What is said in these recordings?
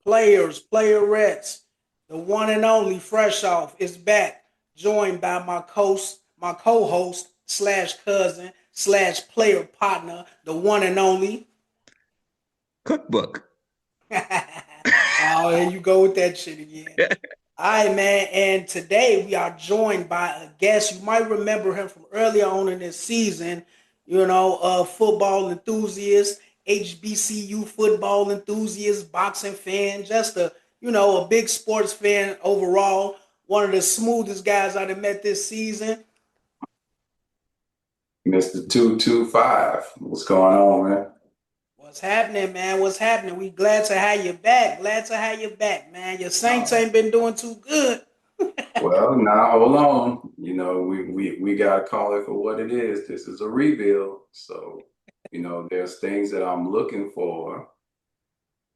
Playrrrs, the one and only Fresh Off is back, joined by my co-host slash cousin slash player partner, the one and only. Cookbook. Oh, here you go with that shit again. All right, man. And today we are joined by a guest. You might remember him from earlier on in this season. Football enthusiast, HBCU football enthusiast, boxing fan, just a big sports fan overall. One of the smoothest guys I've met this season. Mr. 225. What's going on, man? What's happening, man? What's happening? We glad to have you back. Glad to have you back, man. Your Saints Uh, ain't been doing too good. well, now hold on. We gotta call it for what it is. This is a rebuild. So, there's things that I'm looking for,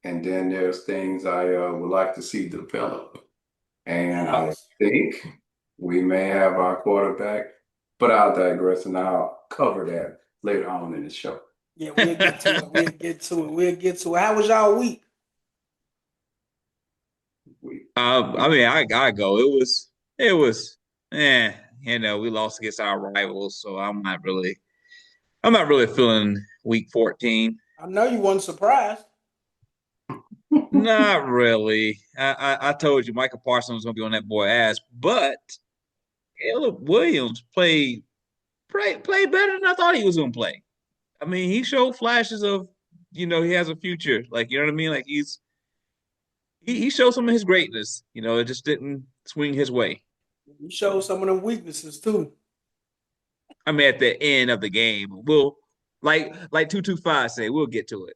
and then there's things I would like to see develop. And I Nice. think we may have our quarterback, but I'll digress and I'll cover that later on in the show. Yeah, we'll get to it. We'll get to it. We'll get to it. How was y'all week? We, I mean, I go. It was, eh, we lost against our rivals, so I'm not really feeling week 14. I know you weren't surprised. Not really. I told you Michael Parsons was gonna be on that boy ass, but Caleb Williams played better than I thought he was gonna play. I mean, he showed flashes of, he has a future. Like, you know what I mean? Like he showed some of his greatness. It just didn't swing his way. You showed some of them weaknesses too. I mean, at the end of the game, we'll like 225 say, we'll get to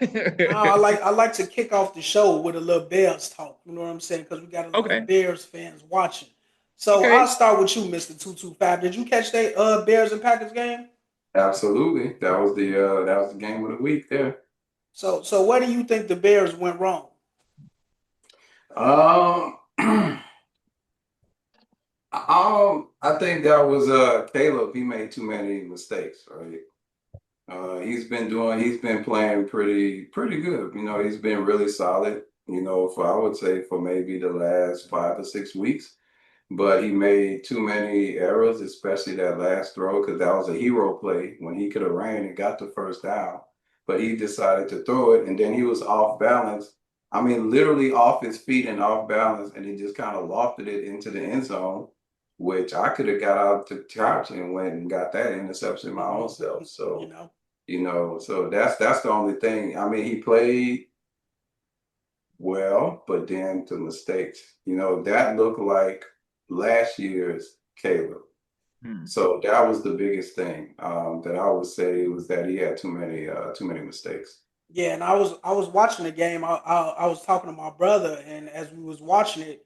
No, I it. like I like to kick off the show with a little Bears talk. You know what I'm saying? Because we got a lot of Okay. Bears fans watching. So I'll Okay. start with you, Mister 225. Did you catch that Bears and Packers game? Absolutely. That was the game of the week there. So where do you think the Bears went wrong? Um, I think that was Caleb. He made too many mistakes, right? He's been playing pretty good. He's been really solid, for I would say for maybe the last 5 or 6 weeks. But he made too many errors, especially that last throw, because that was a hero play when he could have ran and got the first down. But he decided to throw it, and then he was off balance. I mean, literally off his feet and off balance, and he just kind of lofted it into the end zone, which I could have got out to couch and went and got that interception my own self. You So, know. so that's the only thing. I mean, he played well, but then the mistakes, that looked like last year's Caleb. Hmm. So that was the biggest thing that I would say was that he had too many mistakes. Yeah, and I was watching the game. I was talking to my brother, and as we was watching it,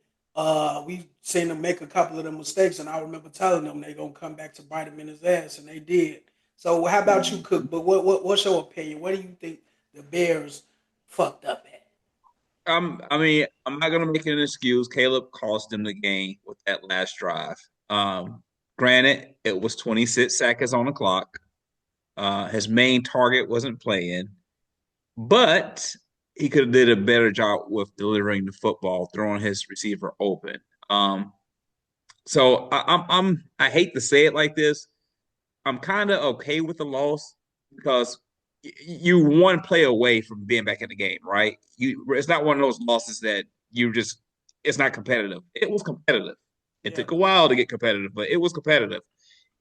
we seen him make a couple of the mistakes, and I remember telling them they gonna come back to bite him in his ass, and they did. So how about you, Cook? Mhm. But what's your opinion? What do you think the Bears fucked up at? I mean, I'm not gonna make it an excuse. Caleb cost them the game with that last drive. Granted, it was 26 seconds on the clock. His main target wasn't playing, but he could have did a better job with delivering the football, throwing his receiver open. I hate to say it like this. I'm kind of okay with the loss because you one play away from being back in the game, right? It's not one of those losses that you just it's not competitive. It was competitive. It Yeah. took a while to get competitive, but it was competitive.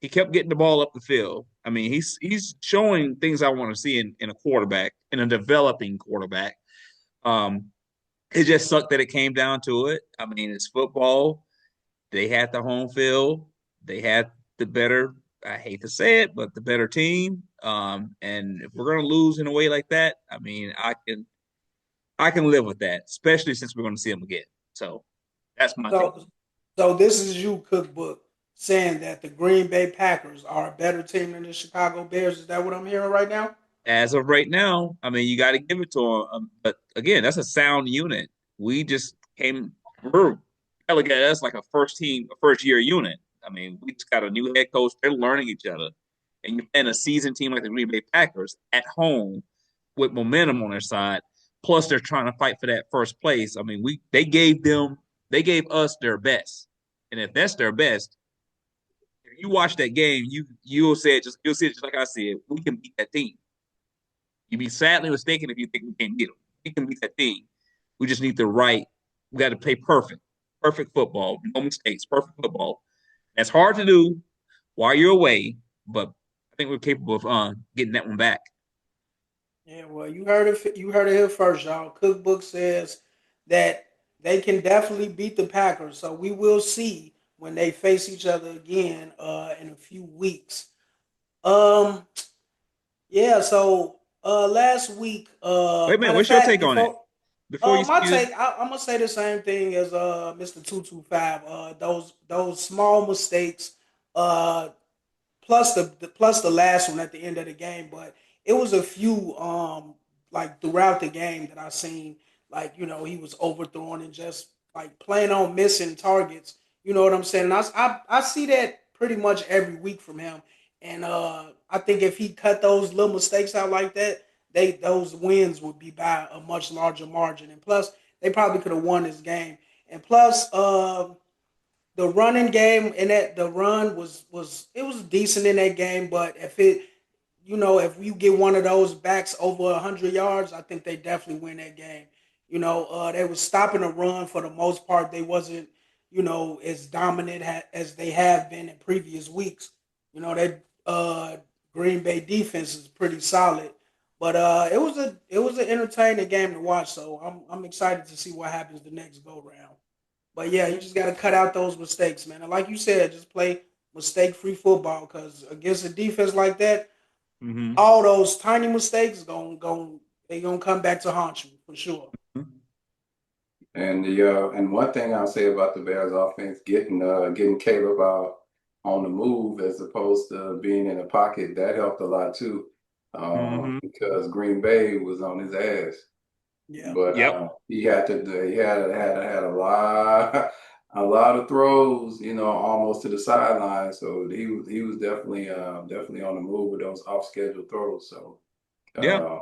He kept getting the ball up the field. I mean, he's showing things I want to see in a quarterback, in a developing quarterback. Um, it just sucked that it came down to it. I mean, it's football. They had the home field. They had the better, I hate to say it, but the better team. And if we're gonna lose in a way like that, I mean, I can live with that, especially since we're gonna see them again. So that's my take. So so this is you, Cookbook, saying that the Green Bay Packers are a better team than the Chicago Bears. Is that what I'm hearing right now? As of right now, I mean, you got to give it to them. But again, that's a sound unit. We just we're look at us like a first team, a first year unit. I mean, we just got a new head coach. They're learning each other. And you're playing a seasoned team like the Green Bay Packers at home with momentum on their side. Plus, they're trying to fight for that first place. I mean, they gave us their best, and if that's their best, if you watch that game, you'll see it just like I said. We can beat that team. You'd be sadly mistaken if you think we can't beat them. We can beat that team. We just need the right. We got to play perfect football, no mistakes, perfect football. That's hard to do while you're away, but I think we're capable of getting that one back. Yeah, well, you heard it. You heard it here first, y'all. Cookbook says that they can definitely beat the Packers. So we will see when they face each other again in a few weeks. Um, yeah. So last week, Wait a minute, matter of what's your fact, take on it? before Before my you take, I'm gonna say the same thing as Mr. 225. Those small mistakes. Uh, plus the last one at the end of the game. But it was a few like throughout the game that I seen like he was overthrowing and just like playing on missing targets. You know what I'm saying? And I see that pretty much every week from him. And I think if he cut those little mistakes out like that, those wins would be by a much larger margin. And plus, they probably could have won this game. And plus, the running game and that the run was it was decent in that game, but if you get one of those backs over 100 yards, I think they definitely win that game. They was stopping the run for the most part. They wasn't as dominant as they have been in previous weeks. That Green Bay defense is pretty solid, but it was an entertaining game to watch. So I'm excited to see what happens the next go round. But yeah, you just got to cut out those mistakes, man. And like you said, just play mistake-free football because against a defense like that, mm-hmm. all those tiny mistakes they gonna come back to haunt you for sure. And one thing I'll say about the Bears offense, getting Caleb out on the move as opposed to being in the pocket, that helped a lot too. Mm-hmm. Because Green Bay was on his ass. Yeah. But Yep. he had a lot of throws, almost to the sideline. So he was definitely on the move with those off schedule throws. So Yeah.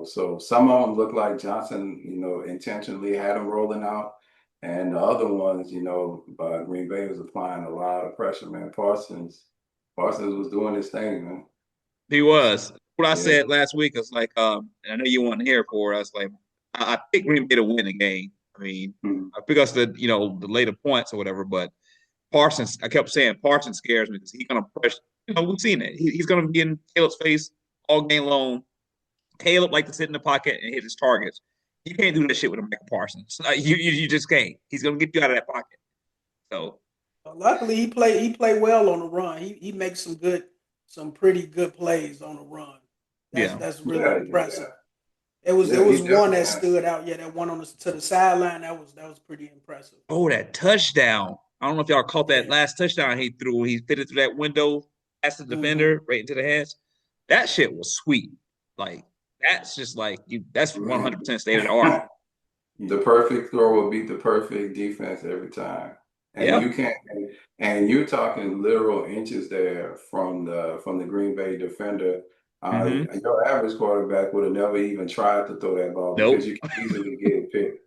so some of them look like Johnson, intentionally had them rolling out, and the other ones, Green Bay was applying a lot of pressure. Man, Parsons was doing his thing, man. He was. What I Yeah. said last week was like, and I know you weren't here for it. I was like, I picked Green Bay to win the game. I mean, Mhm. I picked us the later points or whatever, but Parsons, I kept saying Parsons scares me because he's gonna press. We've seen it. He's gonna be in Caleb's face all game long. Caleb like to sit in the pocket and hit his targets. You can't do that shit with a Michael Parsons. You just can't. He's gonna get you out of that pocket. So Luckily, he played well on the run. He makes some pretty good plays on the run. That's yeah, that's really Yeah, yeah, impressive. It was yeah. it He was one definitely that has. stood out. Yeah, that one to the sideline. That was pretty impressive. oh, that touchdown. I don't know if y'all caught that Yeah. last touchdown he threw when he fitted through that window past the Mm-hmm. defender right into the hands. That shit was sweet. Like that's just like you. That's Man. 100% state of the art. The perfect throw will beat the perfect defense every time. And Yeah. you can't and you're talking literal inches there from the Green Bay defender. Mm-hmm. Your average quarterback would have never even tried to throw that ball because Nope. you can easily get it picked.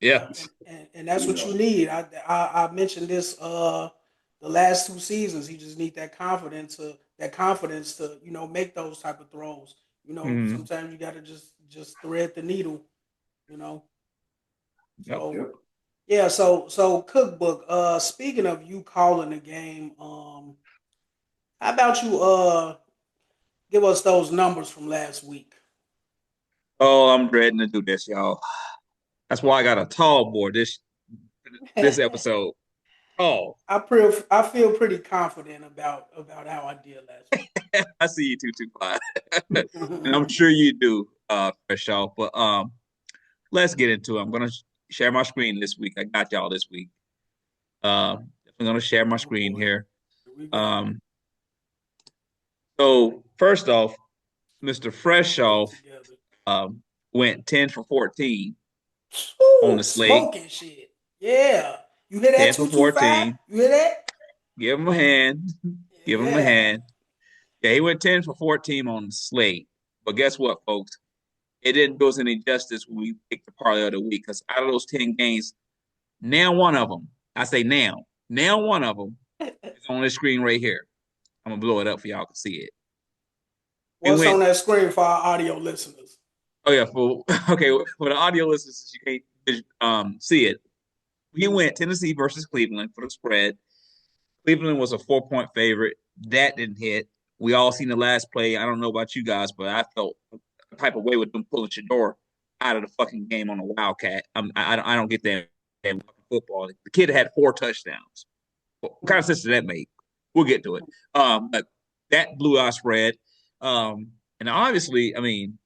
Yeah, Yeah. and that's You what you know. need. I mentioned this the last 2 seasons. You just need that confidence to make those type of throws. Mm-hmm. Sometimes you got to just thread the needle. You know, Yep. so Yep. yeah. So cookbook. Speaking of you calling the game, how about you give us those numbers from last week? Oh, I'm dreading to do this, y'all. That's why I got a tall board this episode. Oh, I feel pretty confident about how I did last I see you 225. And I'm week. sure you do, Fresh off. But let's get into it. I'm gonna share my screen this week. I got y'all this week. I'm gonna share my Oh screen boy, here. here we go. Um, so first off, Mr. Fresh Get it off together. um, went 10 for 14 on Ooh, the slate. smoking shit. Yeah. You hear that 10 for 225? 14. You hear that? Give him a hand. Give him a Yeah. hand. Yeah, he went 10 for 14 on the slate. But guess what, folks? it didn't do us any justice when we picked the parlay of the week because out of those 10 games, now one of them, I say now one of them is on this screen right here. I'm gonna blow it up for y'all to see it. We What's on went. that screen for our audio listeners? Oh yeah, for okay for the audio listeners, you can't see it. We went Tennessee versus Cleveland for the spread. Cleveland was a 4-point favorite. That didn't hit. We all seen the last play. I don't know about you guys, but I felt a type of way with them pulling Shador out of the fucking game on a Wildcat. I don't get that in football. The kid had 4 touchdowns. What kind of sense did that make? We'll get to it. But that blew our spread. And obviously, I mean,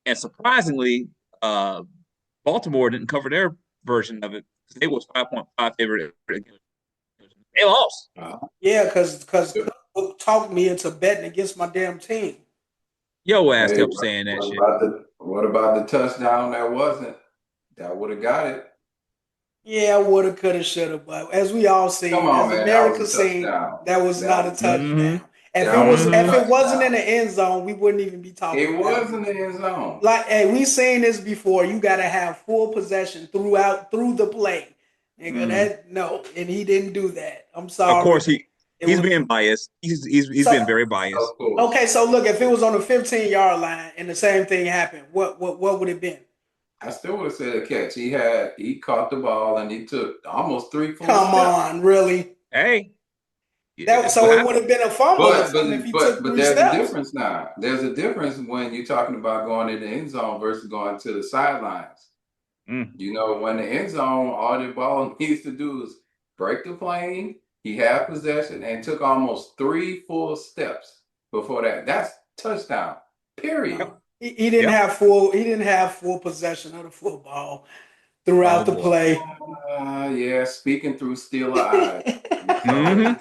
and surprisingly, Baltimore didn't cover their version of it because they was 5.5 favorite. They lost. Yeah, because Cook talked me into betting against my damn team. Yo ass Hey, kept saying that shit. what about the touchdown that wasn't? That would have got it. Yeah, woulda, coulda, shoulda, but as we all seen, Come on, as man. That America was a seen, touchdown. that was not a touchdown. That was a If it wasn't in touchdown. the end zone, we wouldn't even be talking It about was in the end zone. Like, hey, we seen this before. You gotta have full possession through the play. Nigga, and he didn't do that. I'm sorry. Of course, he's being biased. He's being very biased. Okay, so look, if it was on the 15-yard line and the same thing happened, what would it been? I still would have said a catch. He caught the ball and he took almost 3 full Come steps. on, really? Hey. So it would have been a fumble if he took 3 but there's steps. a difference now. There's a difference when you're talking about going in the end zone versus going to the sidelines. You know, when the end zone, all the ball needs to do is break the plane. He had possession and took almost 3 full steps before that. That's touchdown. Period. He didn't have full. He didn't have full possession of the football throughout the play. Yeah, speaking through steel eyes.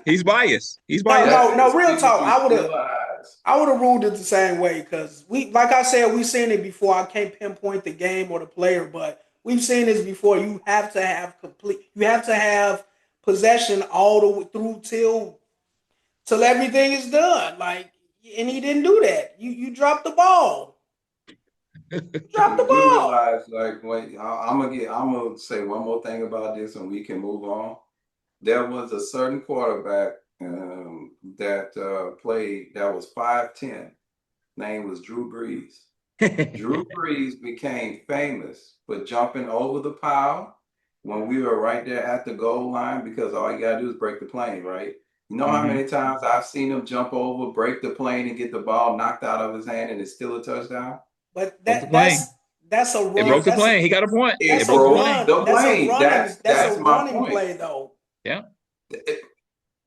He's biased. He's biased. No, real talk. I would have ruled it the same way because like I said, we've seen it before. I can't pinpoint the game or the player, but we've seen this before. You have to have possession all the way through till everything is done. Like, and he didn't do that. You dropped the ball. Drop the ball. Realize, like, I'm gonna say one more thing about this, and we can move on. There was a certain quarterback that played that was 5'10". Name was Drew Brees. Drew Brees became famous for jumping over the pile when we were right there at the goal line because all you gotta do is break the plane, right? You know how many times I've seen him jump over, break the plane, and get the ball knocked out of his hand, and it's still a touchdown? But that's a run. It broke the plane. He got a point. It broke the plane. That's a running play, though. Yeah.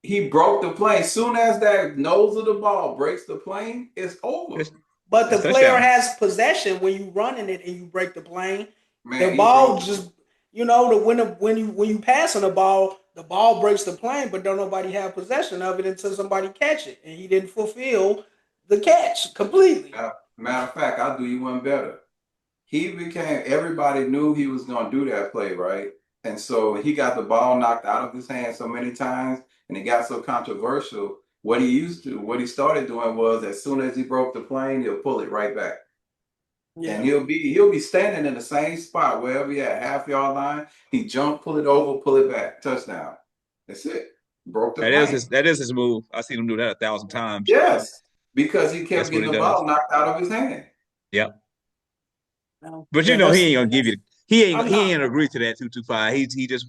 He broke the plane. Soon as that nose of the ball breaks the plane, it's over. But the player has possession when you running it and you break the plane. The ball just, when you passing the ball breaks the plane, but don't nobody have possession of it until somebody catch it, and he didn't fulfill the catch completely. Matter of fact, I'll do you one better. Everybody knew he was going to do that play, right? And so he got the ball knocked out of his hand so many times, and it got so controversial. What he started doing was, as soon as he broke the plane, he'll pull it right back. Yeah. And he'll be standing in the same spot wherever he at, half-yard line. He jump, pull it over, pull it back, touchdown. That's it. Broke the plane. That is his move. I've seen him do that 1,000 times. Yes, because he kept getting the ball knocked out of his hand. Yep. But he ain't gonna give you. He ain't agree to that 225. He just.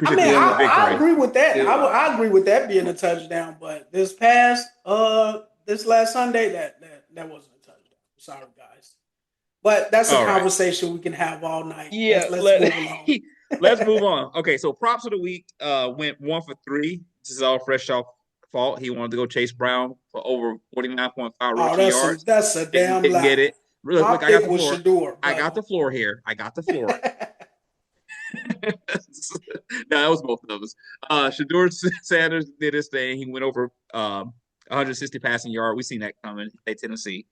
I agree with that. I agree with that being a touchdown. But this last Sunday, that wasn't a touchdown. Sorry, guys. But that's a conversation we can have all night. Yeah, let's move on. Okay, so props of the week went 1 for 3. This is all fresh off fault. He wanted to go Chase Brown for over 49.5 rookie yards. That's a damn lie. Get it. Look, I got the floor. Shador, I got the floor here. No, that was both of us. Shador Sanders did his thing. He went over 160 passing yard. We seen that coming at Tennessee.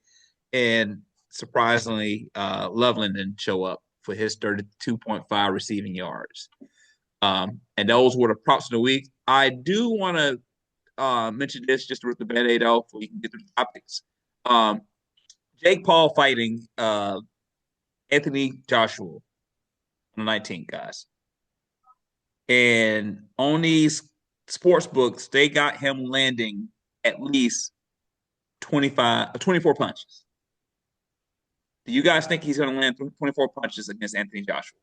And surprisingly, Loveland didn't show up for his 32.5 receiving yards. And those were the props of the week. I do want to mention this just with the Band-Aid off so we can get through the topics. Jake Paul fighting Anthony Joshua on the 19th, guys. And on these sports books, they got him landing at least 24 punches. Do you guys think he's going to land 24 punches against Anthony Joshua?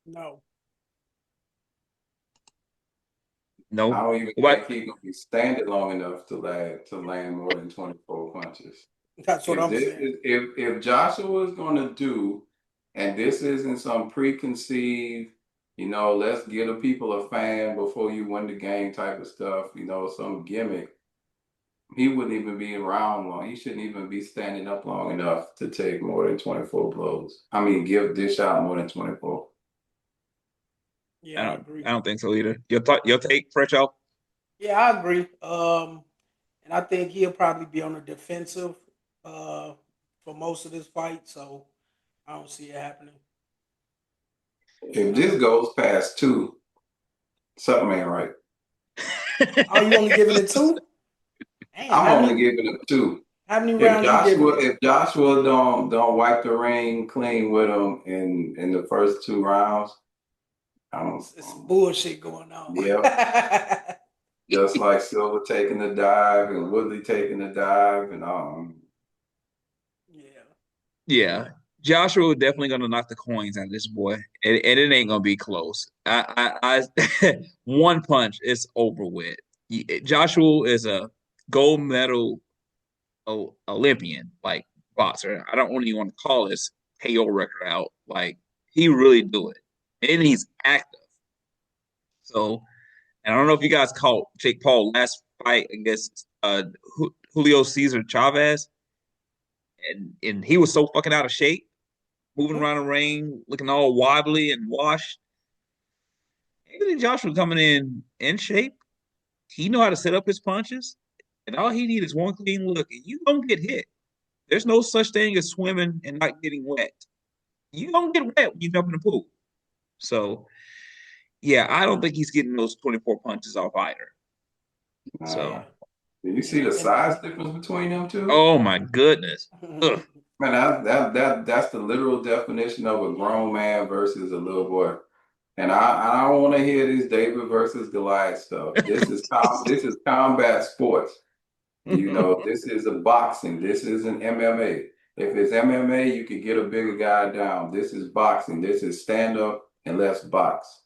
No. No. I don't even What? think he's gonna be standing long enough to land more than 24 punches. That's what I'm saying. If Joshua is gonna do, and this isn't some preconceived, let's get the people a fan before you win the game type of stuff, some gimmick, he wouldn't even be around long. He shouldn't even be standing up long enough to take more than 24 blows. I mean, dish out more than 24. Yeah, I agree. I don't think so either. Your take, Frecho? Yeah, I agree. And I think he'll probably be on the defensive for most of this fight, so I don't see it happening. If this goes past 2, something ain't right. Are you only giving it 2? Damn, I'm only giving it 2. How many rounds you giving it? If Joshua don't wipe the ring clean with him in the first 2 rounds, It's some bullshit going on. Yeah. Just like Silver taking the dive and Woodley taking the dive and Yeah. Yeah. Joshua definitely going to knock the coins out of this boy, and it ain't going to be close. One punch, it's over with. Joshua is a gold medal Olympian, like boxer. I don't really want to call his KO record out. Like he really do it, and he's active. So, and I don't know if you guys caught Jake Paul last fight against Julio Cesar Chavez, and he was so fucking out of shape, moving around the ring, looking all wobbly and washed. Anthony Joshua coming in shape. He know how to set up his punches, and all he needs is one clean look, and you don't get hit. There's no such thing as swimming and not getting wet. You don't get wet when you jump in the pool. So, yeah, I don't think he's getting those 24 punches off either. So, do you see the size difference between them two? oh my goodness. Ugh. Man, that's the literal definition of a grown man versus a little boy. And I don't want to hear this David versus Goliath stuff. This is combat sports. This is a boxing. This isn't MMA. If it's MMA, you can get a bigger guy down. This is boxing. This is stand up and let's box.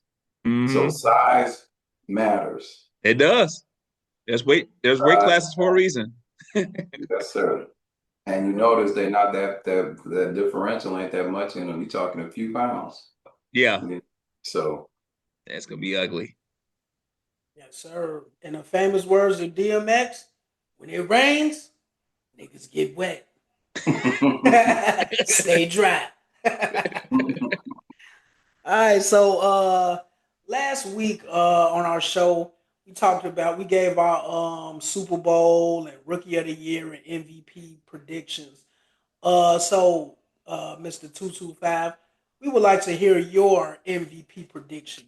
Mm-hmm. So size matters. It does. There's weight classes for a reason. Yes, sir. And you notice they're not that differential ain't that much in them. You're talking a few pounds. Yeah. So that's gonna be ugly. Yes, sir. In the famous words of DMX, when it rains, niggas get wet. Stay dry. All right, so last week on our show, we gave our Super Bowl and Rookie of the Year and MVP predictions. So Mr. 225, we would like to hear your MVP prediction.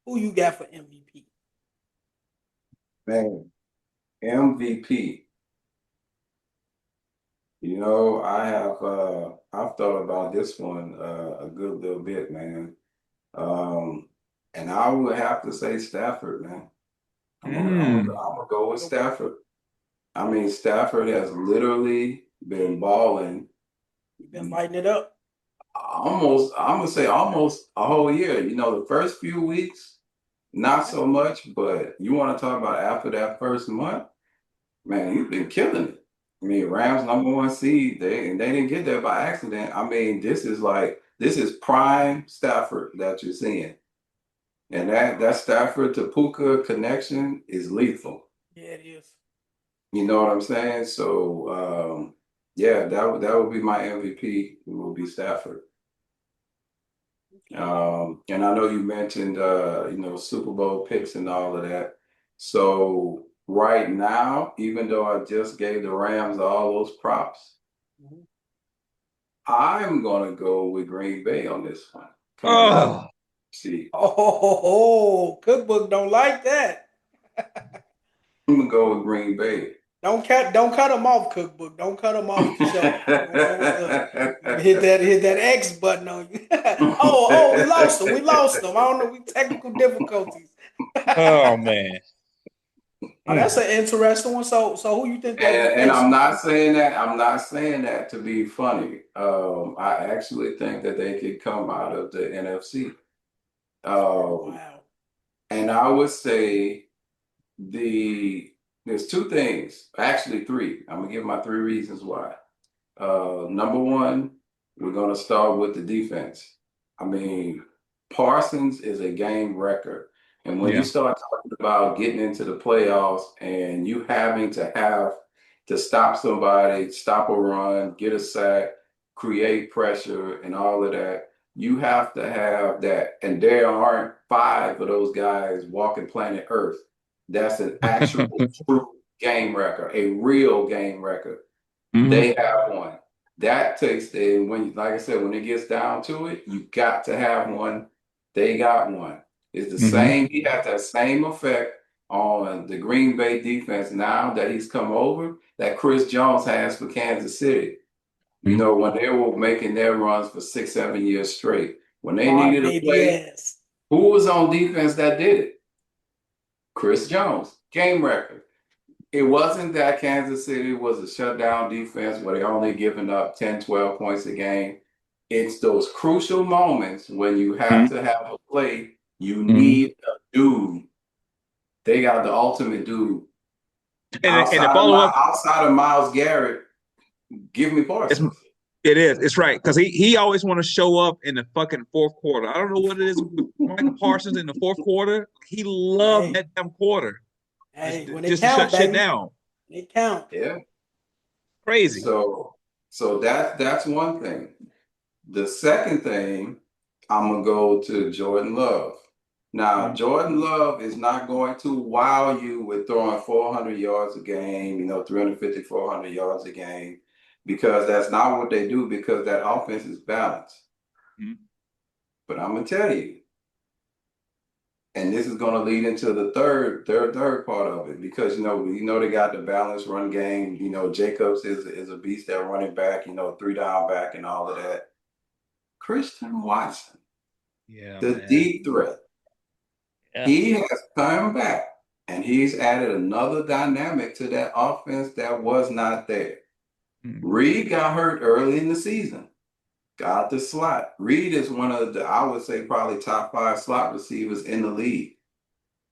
Who you got for MVP? Man, MVP. I've thought about this one a good little bit, man. And I would have to say Stafford, man. I'm gonna go with Stafford. I mean, Stafford has literally been balling. You've been lighting it up. I'm gonna say almost a whole year. The first few weeks, not so much, but you want to talk about after that first month, man, he's been killing it. I mean, Rams #1 seed, they didn't get there by accident. I mean, this is prime Stafford that you're seeing. And that Stafford to Puka connection is lethal. Yeah, it is. You know what I'm saying? So yeah, that would be my MVP. It will be Stafford. And I know you mentioned Super Bowl picks and all of that. So right now, even though I just gave the Rams all those props, I'm gonna go with Green Bay on this one. See. Oh, Cookbook don't like that. I'm gonna go with Green Bay. Don't cut him off, Cookbook. Don't cut him off the show. Hit that X button on you. We lost him. We lost him. I don't know. We technical difficulties. Oh man. Oh, that's an interesting one. So who you think they'll be And I'm facing? not saying that. I'm not saying that to be funny. I actually think that they could come out of the NFC. Wow. And I would say there's two things, actually three. I'm gonna give my three reasons why. Number one, we're gonna start with the defense. I mean, Parsons is a game record. And when you Yeah. start talking about getting into the playoffs and you having to have to stop somebody, stop a run, get a sack, create pressure, and all of that, you have to have that. And there aren't five of those guys walking planet Earth. That's an actual true game record, a real game record. Mhm. They have one. That takes the when, like I said, when it gets down to it, you got to have one. They got one. It's the Mhm. same. He has that same effect on the Green Bay defense now that he's come over that Chris Jones has for Kansas City. You Mhm. know, when they were making their runs for 6, 7 years straight, when they Hard needed a baby play, ass. who was on defense that did it? Chris Jones, game record. It wasn't that Kansas City was a shutdown defense where they only giving up 10, 12 points a game. It's those crucial moments when you have Mhm. to have a play, you Mhm. need a dude. They got the ultimate dude. And to follow up, Outside of Myles Garrett, give me it's Parsons. it is. It's right because he always want to show up in the fucking fourth quarter. I don't know what it is with Michael Parsons in the fourth quarter. He loved Hey, that damn quarter just hey, when they just to shut count, shit baby, down. they count. Yeah. Crazy. So that's one thing. The second thing, I'm gonna go to Jordan Love. Now, Mhm. Jordan Love is not going to wow you with throwing 400 yards a game, 350, 400 yards a game, because that's not what they do because that offense is balanced. Mhm. But I'm gonna tell you, and this is gonna lead into the third part of it, because they got the balanced run game. Jacobs is a beast at running back, three down back and all of that. Christian Watson, Yeah, the man. deep threat. Yeah. He has come back and he's added another dynamic to that offense that was not there. Mhm. Reed got hurt early in the season, got the slot. Reed is one of the, I would say, probably top five slot receivers in the league.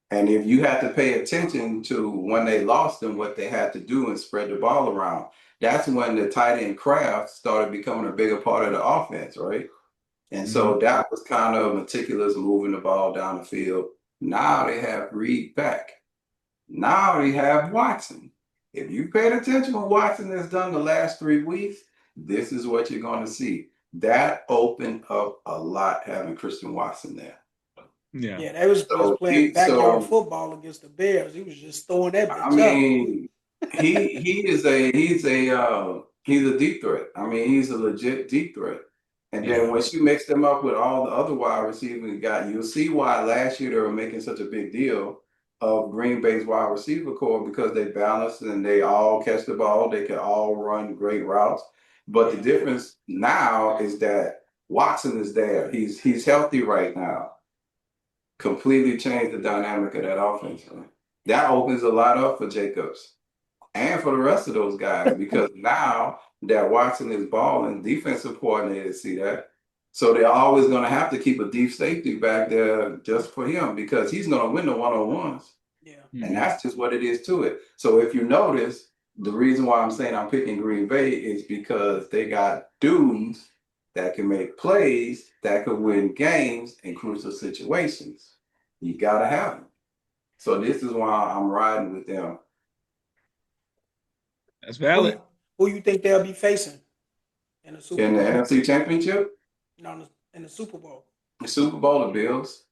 And if you had to pay attention to when they lost him, what they had to do and spread the ball around, that's when the tight end craft started becoming a bigger part of the offense, right? And so Mhm. that was kind of meticulous moving the ball down the field. Now they have Reed back. Now they have Watson. If you paid attention to what Watson has done the last 3 weeks, this is what you're going to see. That opened up a lot having Christian Watson there. Yeah. Yeah, they was just So, playing he, backyard so football against the Bears. He was just throwing that I bitch up. mean, he's a deep threat. I mean, he's a legit deep threat. And then Yeah. once you mix them up with all the other wide receivers you got, you'll see why last year they were making such a big deal of Green Bay's wide receiver core because they balanced and they all catch the ball. They can all run great routes. But the Yeah, difference now is that Watson is there. He's healthy right now. Completely changed the dynamic of that offense. That opens a lot up for Jacobs and for the rest of those guys because now that Watson is balling, defensive coordinators see that. So they're always going to have to keep a deep safety back there just for him because he's going to win the one-on-ones. yeah. And Mhm. that's just what it is to it. So if you notice, the reason why I'm saying I'm picking Green Bay is because they got dudes that can make plays that could win games in crucial situations. You got to have them. So this is why I'm riding with them. That's Who valid. you who you think they'll be facing in the Super In the Bowl? NFC Championship, No, in the Super Bowl, the Super Bowl, the Bills.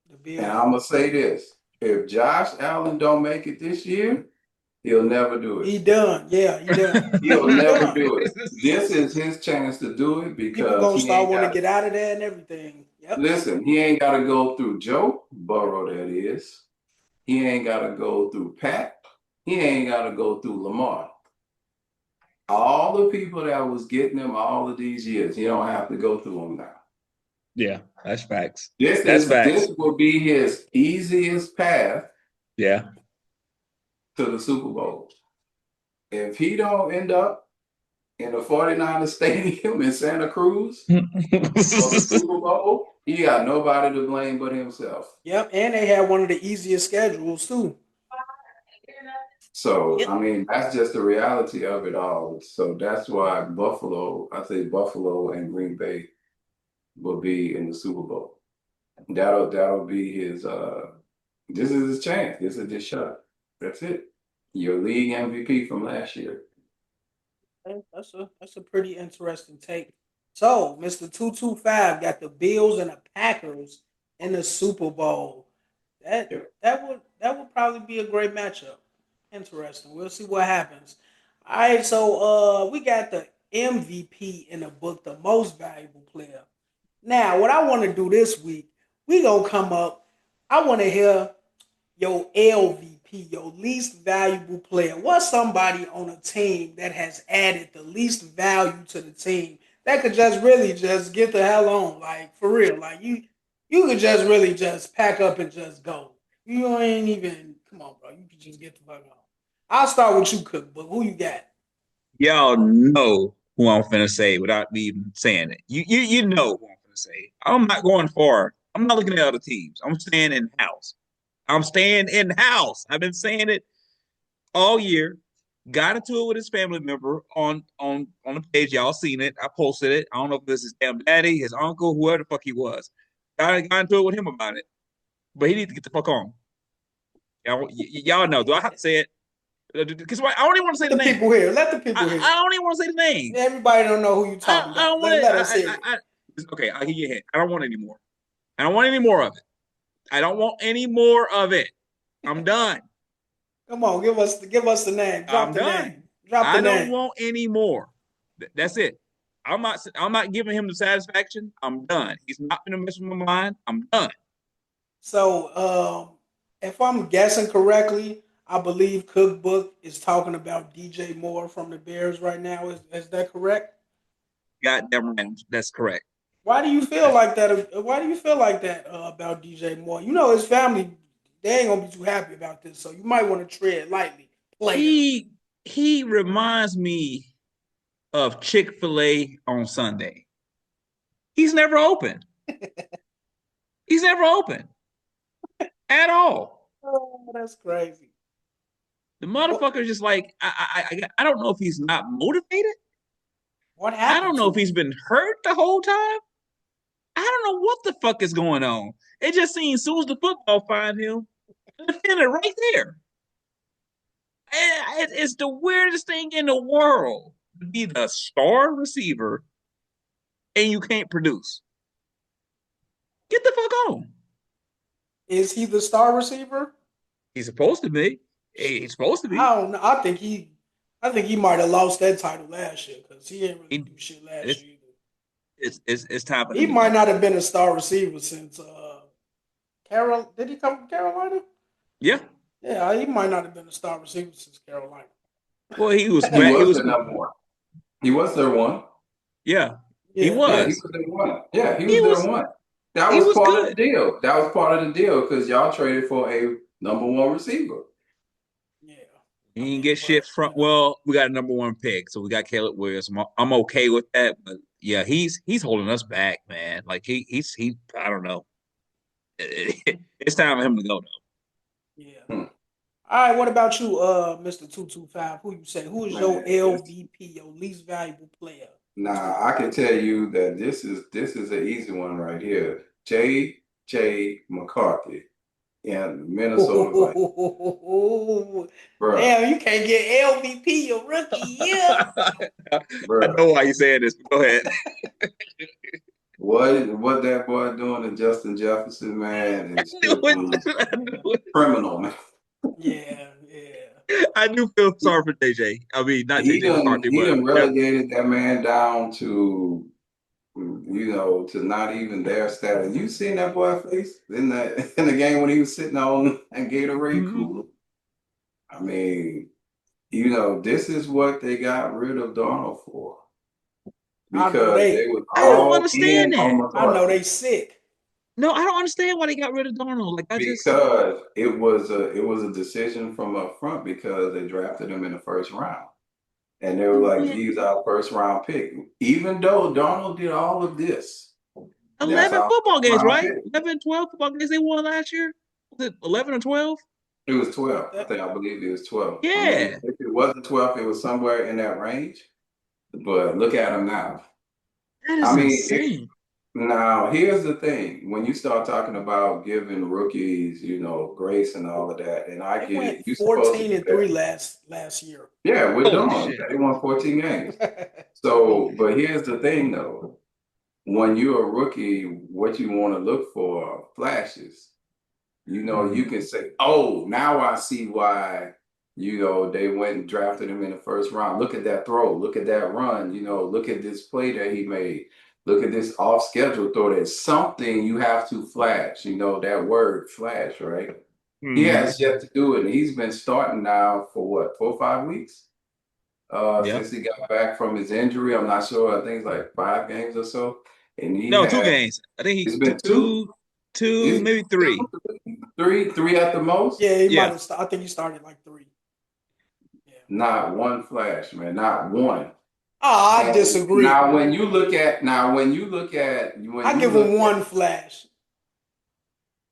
the And Bills. I'm going to say this. If Josh Allen don't make it this year, he'll never do it. He done. Yeah, he done. He'll He never done. do it. This is his chance to do it People because gonna he start ain't wanting got to to get out of there and everything. Yep. listen. He ain't got to go through Joe Burrow. That is, he ain't got to go through Pat. he ain't got to go through Lamar. All the people that was getting him all of these years, he don't have to go through them now. Yeah, that's facts. This will be his easiest path. Yeah. To the Super Bowl. If he don't end up in the 49ers stadium in Santa Cruz for the Super Bowl, he got nobody to blame but himself. Yep, and they had one of the easiest schedules too. So, I mean, that's just the reality of it all. So that's why I think Buffalo and Green Bay will be in the Super Bowl. That'll be his this is his chance. This is his shot. That's it. Your league MVP from last year. That's a pretty interesting take. So, Mr. 225 got the Bills and the Packers in the Super Bowl. That would probably be a great matchup. Interesting. We'll see what happens. All right, so we got the MVP in the book, the most valuable player. Now, what I want to do this week, we gonna come up. I want to hear your LVP, your least valuable player. What's somebody on a team that has added the least value to the team that could just really just get the hell on, like for real, like you could just really just pack up and just go. You ain't even come on, bro. You could just get the fuck on. I'll start with you, Cookbook. Who you got? Y'all know who I'm finna say without me even saying it. You know who I'm finna say. I'm not going far. I'm not looking at other teams. I'm staying in house. I'm staying in house. I've been saying it all year. Got into it with his family member on the page. Y'all seen it. I posted it. I don't know if this is his damn daddy, his uncle, whoever the fuck he was. Got into it with him about it. But he needs to get the fuck on. Y'all know. Do I have to say it? Because I don't even want to say the name. People here. Let the people hear. I don't even want to say the name. Everybody don't know who you talking about. I don't want let us hear it. Okay, I'll give you a hint. I don't want any more. I don't want any more of it. I don't want any more of it. I'm done. Come on, give us the name. Drop I'm the done. name. Drop the I don't name. want any more. That's it. I'm not giving him the satisfaction. I'm done. He's not gonna mess with my mind. I'm done. So, if I'm guessing correctly, I believe Cookbook is talking about DJ Moore from the Bears right now. Is that correct? Goddamn right. That's correct. Why do you feel like that? Why do you feel like that about DJ Moore? You know his family, they ain't gonna be too happy about this, so you might want to tread lightly. Player. He reminds me of Chick-fil-A on Sunday. He's never open. He's never open at all. Oh, that's crazy. The motherfucker is just like I don't know if he's not motivated. What happened? I don't know if he's been hurt the whole time. I don't know what the fuck is going on. It just seems as soon as the football find him, defend it right there. It's the weirdest thing in the world to be the star receiver and you can't produce. Get the fuck on. Is he the star receiver? He's supposed to be. He's supposed to be. I don't know. I think he might have lost that title last year because he didn't really do shit last year. It's time for him. He might not have been a star receiver since Carol. Did he come from Carolina? Yeah. Yeah, he might not have been a star receiver since Carolina. Well, he was the number one. He was their one. Yeah. He was. Yeah, he was their one. Yeah, he was their one. That was part of the deal. That was part of the deal because y'all traded for a number one receiver. Yeah. He didn't get shit from. Well, we got a number one pick, so we got Caleb Williams. I'm okay with that, but yeah, he's holding us back, man. Like he's I don't know. It's time for him to go though. Yeah. All right. What about you, Mr. 225? Who you say? Who is your LVP, your least valuable player? Nah, I can tell you that this is an easy one right here. J.J. McCarthy in Minnesota. Damn, you can't get LVP your rookie year. I know why you saying this. Go ahead. What that boy doing to Justin Jefferson, man, is criminal, man. Yeah. I do feel sorry for JJ. I mean, not JJ McCarthy, he done relegated that man down to, to not even their status. You seen that boy face in the game when he was sitting on that Gatorade cooler? I mean, you know, this is what they got rid of Darnold for I know because they they. was I don't all understand in that. on I know McCarthy they sick. No, I don't understand why they got rid of Darnold. Like I just because it was a decision from up front because they drafted him in the first round. And they were like, win he's our first round pick. Even though Darnold did all of this, that's 11 our football first games, round right? pick. 11, 12 football games they won last year. Was it 11 or 12? It was 12. That, I believe it was 12. I mean, Yeah, if it wasn't 12, it was somewhere in that range. But look at him now. that I is mean, insane. now here's the thing. When you start talking about giving rookies, you know, grace and all of that, and I they get went it, you're supposed to do 14-3 that. last year. Yeah, we're Holy done. shit. They won 14 games. So, but here's the thing though. When you're a rookie, what you want to look for are flashes. You know, Mm. you can say, "Oh, now I see why." You know, they went and drafted him in the first round. Look at that throw. Look at that run. You know, look at this play that he made. Look at this off-schedule throw. There's something you have to flash. You know that word, flash, right? He Hmm. has yet to do it, and he's been starting now for what, 4 or 5 weeks? Yep. Since he got back from his injury. I'm not sure. I think it's like 5 games or so, and he No, two had. games. I think he It's been two. two, Is maybe three. three at the most. Yeah, he might Yeah. have. I think he started like 3. Yeah. Not one flash, man. Not one. Oh, I And disagree. when I you give look him at one flash.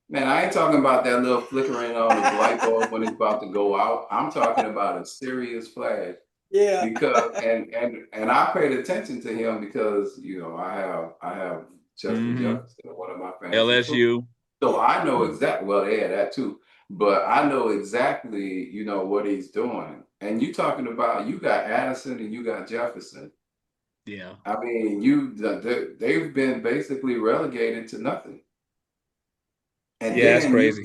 man, I ain't talking about that little flickering on his light bulb when it's about to go out. I'm talking about a serious flash Yeah. because and I paid attention to him because you know I have Justin Hmm. Jefferson, one of my fantasy football. LSU. So I know exactly, well, they had that too, but I know exactly, you know, what he's doing. And you talking about, you got Addison and you got Jefferson. Yeah. I mean, they've been basically relegated to nothing. And Yeah, that's then crazy.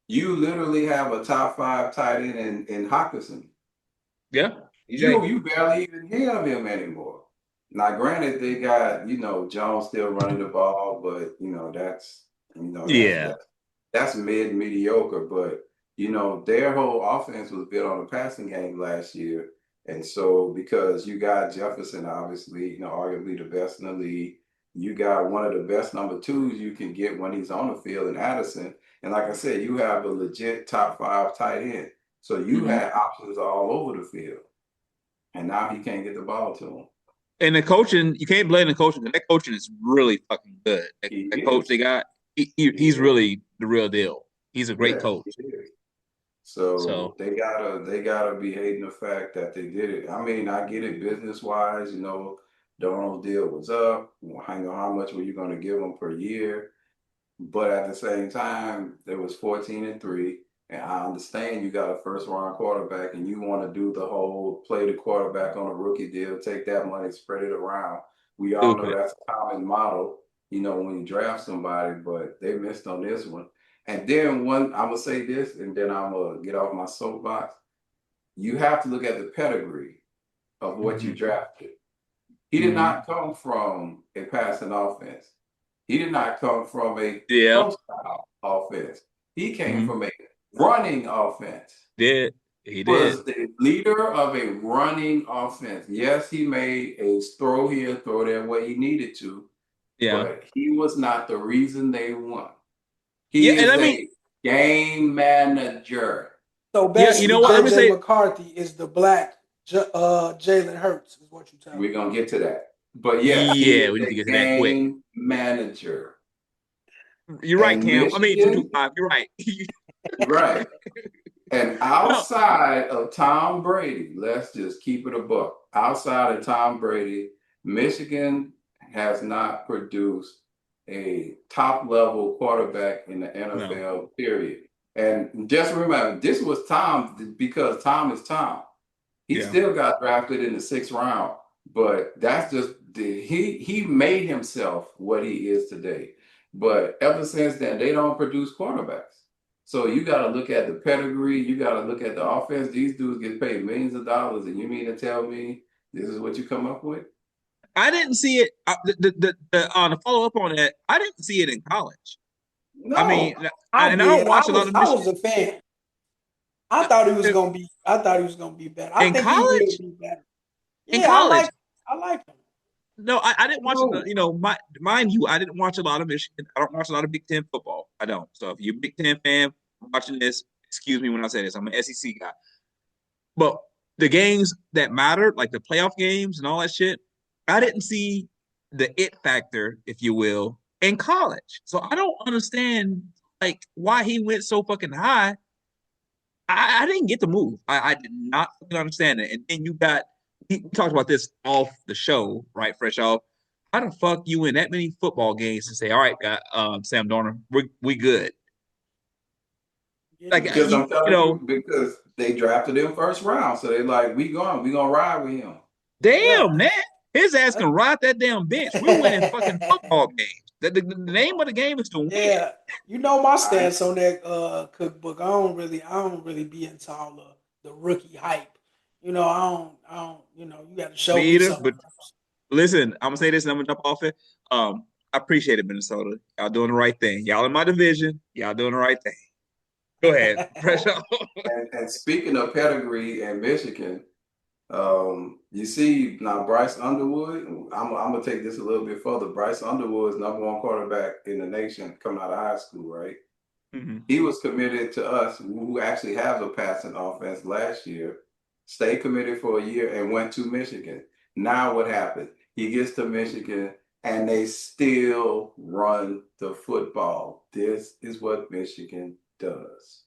you literally have a top five tight end in Hawkinson. Yeah. You EJ. you barely even hear of him anymore. Now, granted, they got, you know, Jones still running the ball, but you know, you know, Yeah. that's mediocre, but you know, their whole offense was built on the passing game last year. And so because you got Jefferson, obviously, you know, arguably the best in the league, you got one of the best number twos you can get when he's on the field in Addison. And like I said, you have a legit top five tight end. So you Hmm. had options all over the field. And now he can't get the ball to him. And the coaching, you can't blame the coaching. That coaching is really fucking good. He That coach they is. got, He he's is. really the real deal. He's a great Yeah, he coach. is. So So they gotta be hating the fact that they did it. I mean, I get it business wise, you know, Donald's deal was up. I know how much were you gonna give him per year? But at the same time, there was 14-3. And I understand you got a first round quarterback and you want to do the whole play the quarterback on a rookie deal, take that money, spread it around. We all know stupid. that's a common model, you know, when you draft somebody, but they missed on this one. And then I'm gonna say this, and then I'm gonna get off my soapbox. You have to look at the pedigree of what you Hmm. drafted. He did Hmm. not come from a passing offense. He did not come from a Yeah. pro style offense. He came Hmm. from a running offense. Did he did? Was the leader of a running offense. Yes, he made a throw here, throw there where he needed to, Yeah. but he was not the reason they won. Yeah. He And is I mean, a game manager. So yeah. You know basically, what? I'm gonna JJ say, McCarthy is the black Jalen Hurts, is what you tell me. We're gonna get to that. But yes, he yeah, is we need to a get to that quick. game manager. You're right, And Cam. I mean, two two Michigan, five. You're right. right. And No. outside of Tom Brady, let's just keep it a buck. Outside of Tom Brady, Michigan has not produced a top level quarterback in the No. NFL, period. And just remember, this was Tom because Tom is Tom. He Yeah. still got drafted in the sixth round, but that's just he made himself what he is today. But ever since then, they don't produce quarterbacks. So you got to look at the pedigree. You got to look at the offense. These dudes get paid millions of dollars, and you mean to tell me this is what you come up with? I didn't see it. To follow up on that, I didn't see it in college. I No. mean, and I don't I watch a lot was of I Michigan. was a fan. I thought he was gonna be. I thought he was gonna be better. I In think he will college? be better. In Yeah, college? I like him. No, I didn't watch it. No, You know, mind you, I didn't watch a lot of Michigan. I don't watch a lot of Big Ten football. I don't. So if you're a Big Ten fan watching this, excuse me when I say this. I'm an SEC guy. But the games that mattered, like the playoff games and all that shit, I didn't see the it factor, if you will, in college. So I don't understand like why he went so fucking high. I didn't get the move. I did not fucking understand it. And then you got we talked about this off the show, right? Fresh off. How the fuck you win that many football games and say, all right, got Sam Darnold, we good. Yeah, Like because I'm you telling know, you, because they drafted him first round, so they like, we gonna ride with him. yeah. damn, man. His ass can ride that damn bench. We're winning fucking football games. The name of the game is to win. Yeah, you know my I stance on that cookbook. I don't really be into all the rookie hype. I don't. You got to show Me me either. something But first. listen, I'm gonna say this and I'm gonna jump off it. I appreciate it, Minnesota. Y'all doing the right thing. Y'all in my division. Y'all doing the right thing. Go ahead. Pressure. and speaking of pedigree in Michigan, you see now Bryce Underwood. I'm gonna take this a little bit further. Bryce Underwood is number one quarterback in the nation coming out of high school, right? Mhm. He was committed to us, who actually has a passing offense last year, stayed committed for a year and went to Michigan. Now what happened? He gets to Michigan and they still run the football. This is what Michigan does.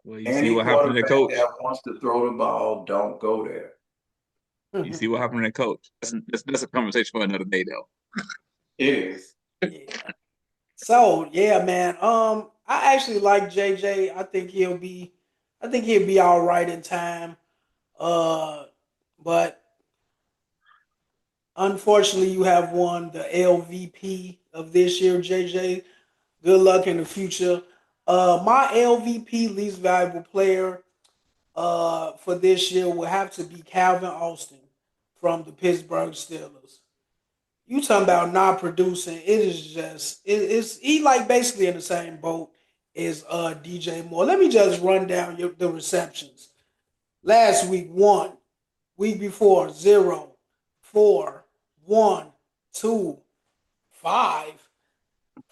Well, you see Any what happened to the quarterback coach. that wants to throw the ball, don't go there. You see what happened to the coach. That's a conversation for another day, though. It is. Yeah. So yeah, man. I actually like JJ. I think he'll be all right in time. Uh, but unfortunately, you have won the LVP of this year, JJ. Good luck in the future. My LVP, least valuable player, for this year will have to be Calvin Austin from the Pittsburgh Steelers. You talking about not producing? It is just it's he like basically in the same boat as DJ Moore. Let me just run down the receptions. Last week 1, week before 0, 4, 1, 2, 5,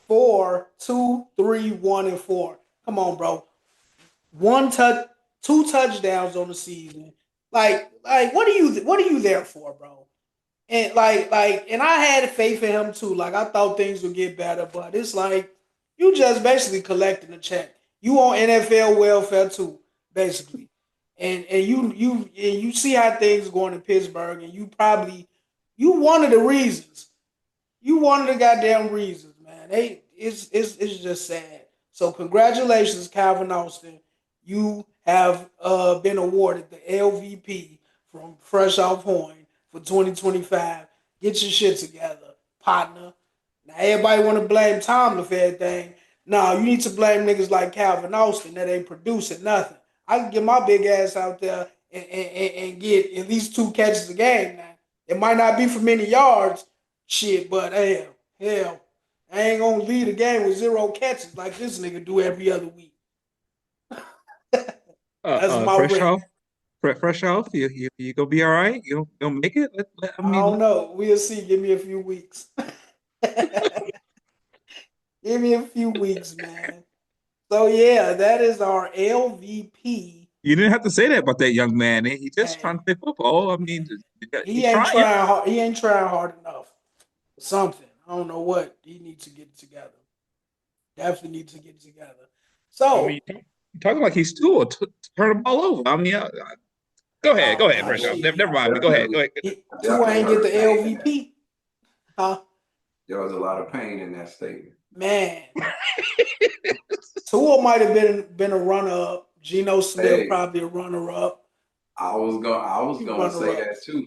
4, 2, 3, 1, and 4. Come on, bro. One touch, two touchdowns on the season. What are you there for, bro? And and I had faith in him too. Like I thought things would get better, but it's like you just basically collecting a check. You on NFL welfare too, basically. And you see how things are going in Pittsburgh, and you one of the reasons. You one of the goddamn reasons, man. It's just sad. So congratulations, Calvin Austin. You have been awarded the LVP from Fresh Off Point for 2025. Get your shit together, partner. Now everybody want to blame Tomlin for everything. No, you need to blame niggas like Calvin Austin that ain't producing nothing. I can get my big ass out there and get at least 2 catches a game now. It might not be for many yards, shit, but hell, I ain't gonna lead a game with 0 catches like this nigga do every other week. That's my Fresh rate. off, fresh off. You gonna be all right. You gonna make it. I I don't mean, know. We'll see. Give me a few weeks. Give me a few weeks, man. So yeah, that is our LVP. you didn't have to say that about that young man. He just trying Hey, to play football. I mean, he he's ain't trying. trying hard. He ain't trying hard enough. Something. I don't know what he needs to get together. Definitely needs to get together. I mean, So, you talking like he's too to turn the ball over. I mean, go ahead, oh go ahead, nah, fresh off. shit. Never mind me. Go ahead, Definitely, go ahead. Tua definitely ain't get heard the pain in that. LVP, huh? There was a lot of pain in that statement. Man, Tua might have been a runner up. Geno Smith Hey, probably a runner up. I was Few gonna runner say that ups. too.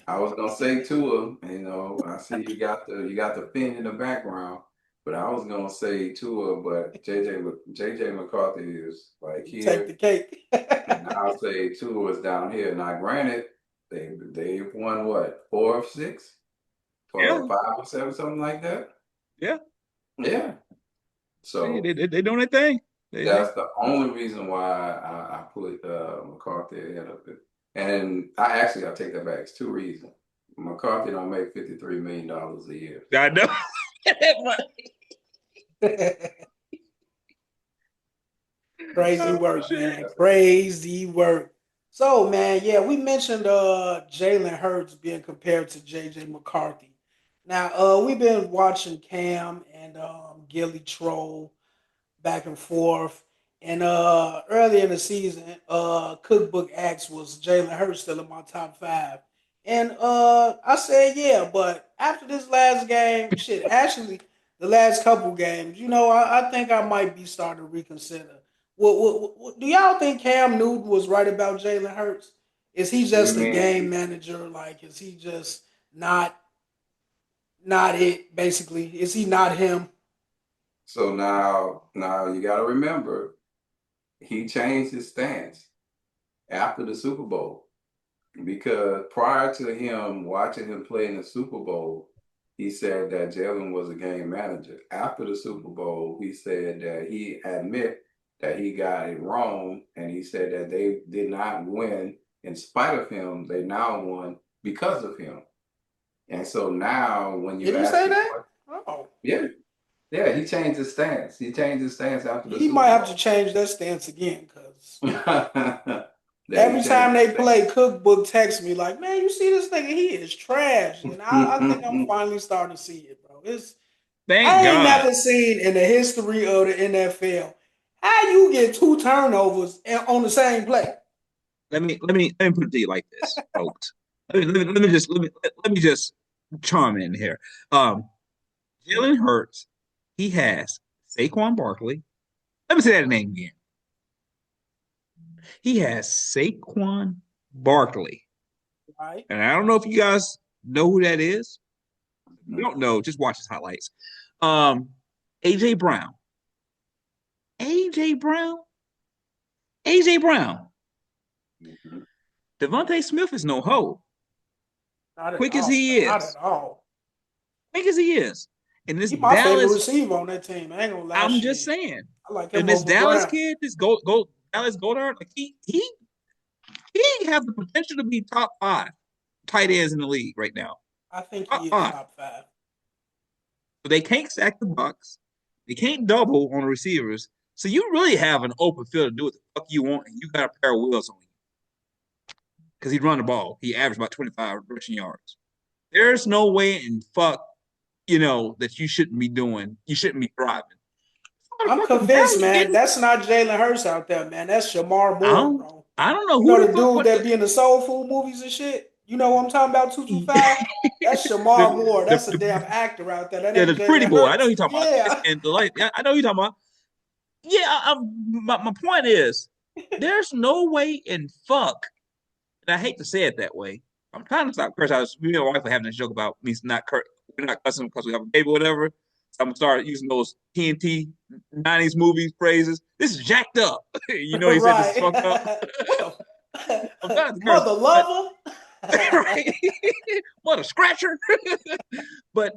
I was gonna say Tua, I see you got the pen in the background, but I was gonna say Tua, but JJ McCarthy is like You take here, the cake. and I'll say Tua is down here. Now, granted, they've won what, 4 of 6, or Yeah, 5 or 7, something like that. yeah. Yeah. Hey, So they doing their thing. That's the only reason why I put McCarthy ahead of it. And I take that back. It's two reasons. McCarthy don't make $53 million a year. I know. Crazy work, man. Crazy work. So, man, yeah, we mentioned Jalen Hurts being compared to JJ McCarthy. Now, we've been watching Cam and Gilly troll back and forth. And early in the season, Cookbook X was Jalen Hurts still in my top five. And I said, yeah, but after this last game, shit, actually, the last couple games, I think I might be starting to reconsider. Do y'all think Cam Newton was right about Jalen Hurts? Is he You just a game mean manager? Like, is he just not not it? Basically, is he not him? so now you got to remember he changed his stance after the Super Bowl. Because prior to him watching him play in the Super Bowl, he said that Jalen was a game manager. After the Super Bowl, he said that he admit that he got it wrong, and he said that they did not win in spite of him. They now won because of him. And so now, when Did you he ask say him, that? Oh, yeah, yeah, he changed his stance. He changed his stance after the he Super might have to Bowl. change that stance again because That he every changed time they his play, Cookbook texts me like, "Man, you see this nigga? He is trash." And I think I'm stance. finally starting to see it, bro. Thank I ain't God. never seen in the history of the NFL how you get two turnovers on the same play. Let me put it to you like this, folks. Let me just chime in here. Um, Jalen Hurts, he has Saquon Barkley. Let me say that name again. He has Saquon Barkley. Right? And I don't know if you guys know who that is. If you don't know, just watch his highlights. Um, AJ Brown. AJ Brown. AJ Brown. Devontae Smith is no hoe. Not at Quick as all, he bro. Not at is. all. Quick as he is. And this He my favorite Dallas, receiver on that team. I ain't gonna lie, I'm just shit. saying. I like And him this over Dallas Brown. kid, this go Dallas Goddard, like he have the potential to be top five tight ends in the league right now. I think Top he is five. top five. But they can't sack the Bucks. They can't double on the receivers. So you really have an open field to do what the fuck you want, and you got a pair of wheels on you. Because he'd run the ball. He averaged about 25 rushing yards. There's no way in fuck, that you shouldn't be doing. You shouldn't be thriving. I'm Motherfucker, convinced, Dallas man. getting. That's not Jalen Hurts out there, man. That's Shamar I Moore, don't. bro. I don't know You who know the the fuck. dude What that be in the soul food movies and shit? You know what I'm talking about, 225? That's Shamar the, Moore. the, That's a the damn actor out there. That yeah, ain't the pretty Jalen boy. I know Hurts. you're talking about. Yeah. And the light. Yeah, I know you're talking about. Yeah, my point is, there's no way in fuck, and I hate to say it that way. I'm trying to stop cursing. Me and my wife were having a joke about me we're not cussing because we have a baby or whatever. So I'm gonna start using those TNT '90s movies phrases. This is jacked up. He said this is fucked up. Right. What I'm trying to curse, mother but lover? right, what a scratcher. But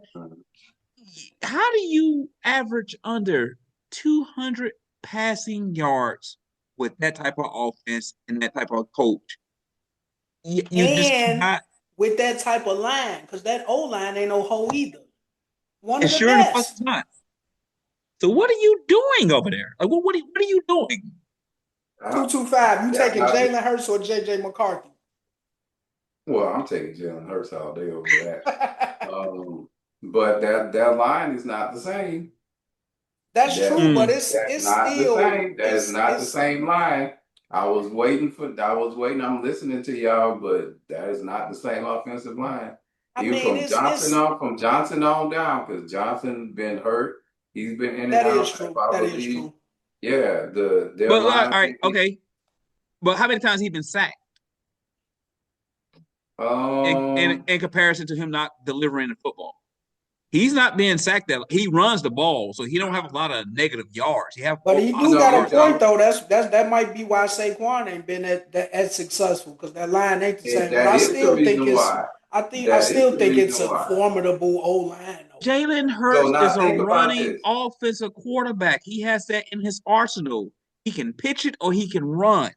how do you average under 200 passing yards with that type of offense and that type of coach? You just And cannot. with that type of line, because that O line ain't no hoe either. One And of the sure in the fuck it's best. not. So what are you doing over there? Like, what are you doing? 225. You That's taking not the Jalen Hurts or JJ McCarthy? well. I'm taking Jalen Hurts all day over that. But that line is not the same. That's That true, but Mm. that's it's not the still same. That is not the it's same line. I was waiting for. I was waiting. I'm listening to y'all, but that is not the same offensive line. I Even mean it's From Johnson on down, because Johnson been hurt. He's been in and that is out. If true. I That is believe, true. yeah, their But all line. right, okay. But how many times he been sacked in comparison to him not delivering the football? He's not being sacked. That he runs the ball, so he don't have a lot of negative yards. He have But more he do positive got no, a yards. point no, though. That might be why Saquon ain't been as successful because that line ain't the same. But that is the reason why. I That is still the think it's reason a why. formidable O line though. Jalen So Hurts is now a think about running this. offensive quarterback. He has that in his arsenal. He can pitch it or he can run,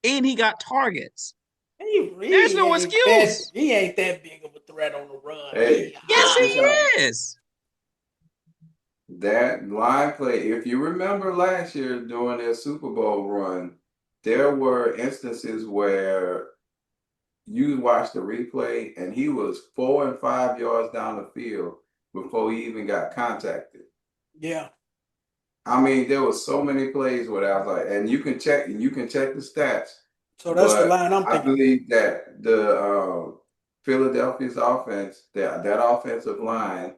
and he got targets. He There's really no ain't that. excuse. He ain't that big of a threat on the run. Hey, He Yes, check high. this out. he is. That line play, if you remember last year during their Super Bowl run, there were instances where you watched the replay and he was 4 and 5 yards down the field before he even got contacted. Yeah. I mean, there was so many plays where I was like, and you can check the stats, So that's the but line I'm I thinking. believe that the Philadelphia's offense, that offensive line,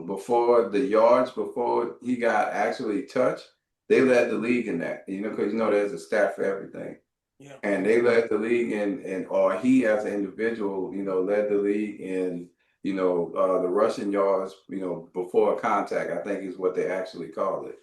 before the yards before he got actually touched, they led the league in that. Because there's a stat for everything. Yeah. And they led the league or he as an individual, led the league in, the rushing yards, before contact, I think is what they actually call it.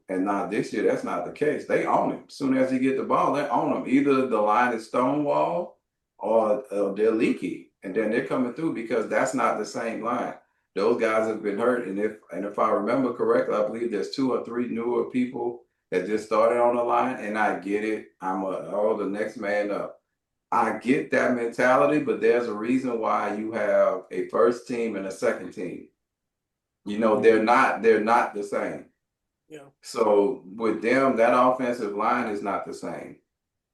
And now this year, that's not the case. They own him. As soon as he get the ball, they own him. Either the line is stonewall or they're leaky. And then they're coming through because that's not the same line. Those guys have been hurt. And if I remember correctly, I believe there's 2 or 3 newer people that just started on the line, and I get it. The next man up. I get that mentality, but there's a reason why you have a first team and a second team. They're not the same. Yeah. So with them, that offensive line is not the same.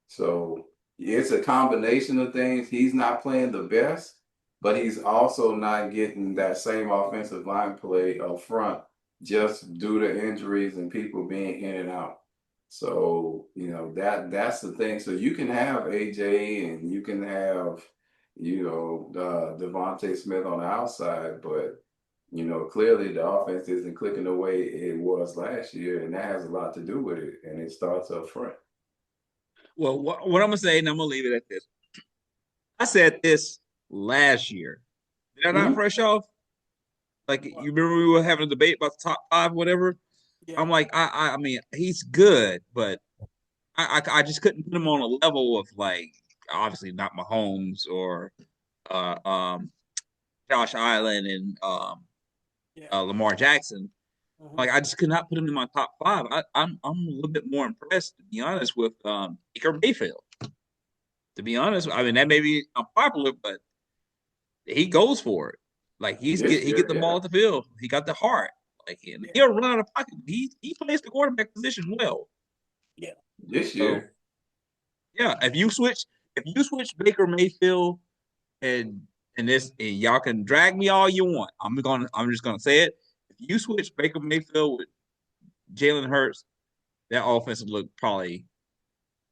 So it's a combination of things. He's not playing the best, but he's also not getting that same offensive line play up front just due to injuries and people being in and out. So, that's the thing. So you can have AJ and you can have, Devontae Smith on the outside, but clearly the offense isn't clicking the way it was last year, and that has a lot to do with it. And it starts up front. Well, what I'm gonna say, and I'm gonna leave it at this. I said this last year. Did I not Mhm. fresh off? Like you remember we were having a debate about the top five, whatever. Yeah. I'm like, I mean, he's good, but I just couldn't put him on a level of like obviously not Mahomes or uh um Josh Allen and Yeah. Lamar Jackson. Mhm. Like I just could not put him in my top five. I'm a little bit more impressed, to be honest, with Baker Mayfield. To be honest, I mean that may be unpopular, but he goes for it. Like This he get year, the ball yeah. at the field. He got the heart. Like Yeah. he'll run out of pocket. He plays the quarterback position well. Yeah. This So year. yeah, if you switch Baker Mayfield and and y'all can drag me all you want. I'm just gonna say it. If you switch Baker Mayfield with Jalen Hurts, that offense will look probably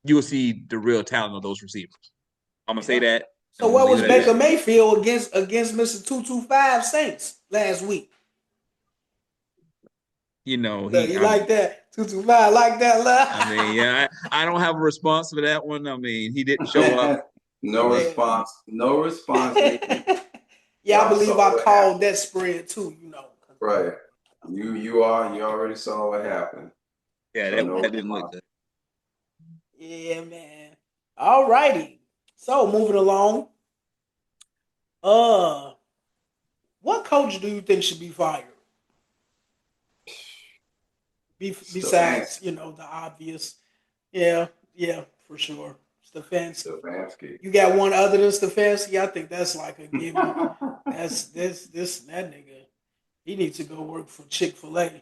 you will see the real talent of those receivers. I'm gonna say Yeah. that and So I'm gonna what leave was it at Baker that. Mayfield against Mr. 225 Saints last week? You know, Look, you like that? 225 like that, I mean, yeah, I don't have a response for that one. I mean, he didn't show up. I No mean, response. No response needed. love. Yeah, I Y'all believe saw I what called happened. that spread too. Right. You already saw what happened. yeah, So no that didn't look response. good. Yeah, man. All righty. So moving along. Uh, what coach do you think should be fired? Besides, Stefanski. the obvious. Yeah, yeah, for sure. Stefanski. Stefanski. You got one other than Stefanski? I think that's like a given. That's that nigga. He needs to go work for Chick-fil-A.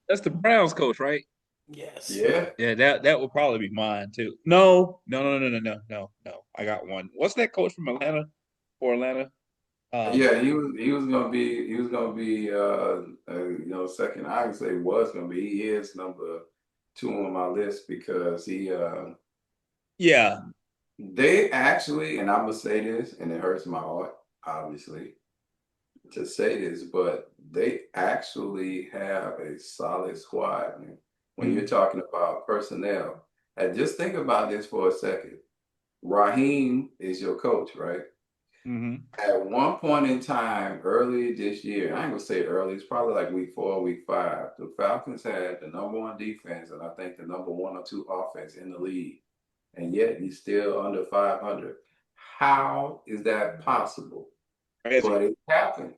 That's the Browns coach, right? Yes. Yeah. Yeah, that would probably be mine too. No. I got one. What's that coach from Atlanta? For Atlanta? Yeah, he was gonna be second. I would say was gonna be. He is number 2 on my list because Yeah. they actually, and I'm gonna say this, and it hurts my heart, obviously, to say this, but they actually have a solid squad, man. When you're Mhm. talking about personnel, and just think about this for a second. Raheem is your coach, right? Mhm. At one point in time, early this year, I ain't gonna say early, it's probably like week 4, week 5. The Falcons had the number 1 defense and I think the number 1 or 2 offense in the league, and yet he's still under 500. how is that possible? Crazy. But it happened.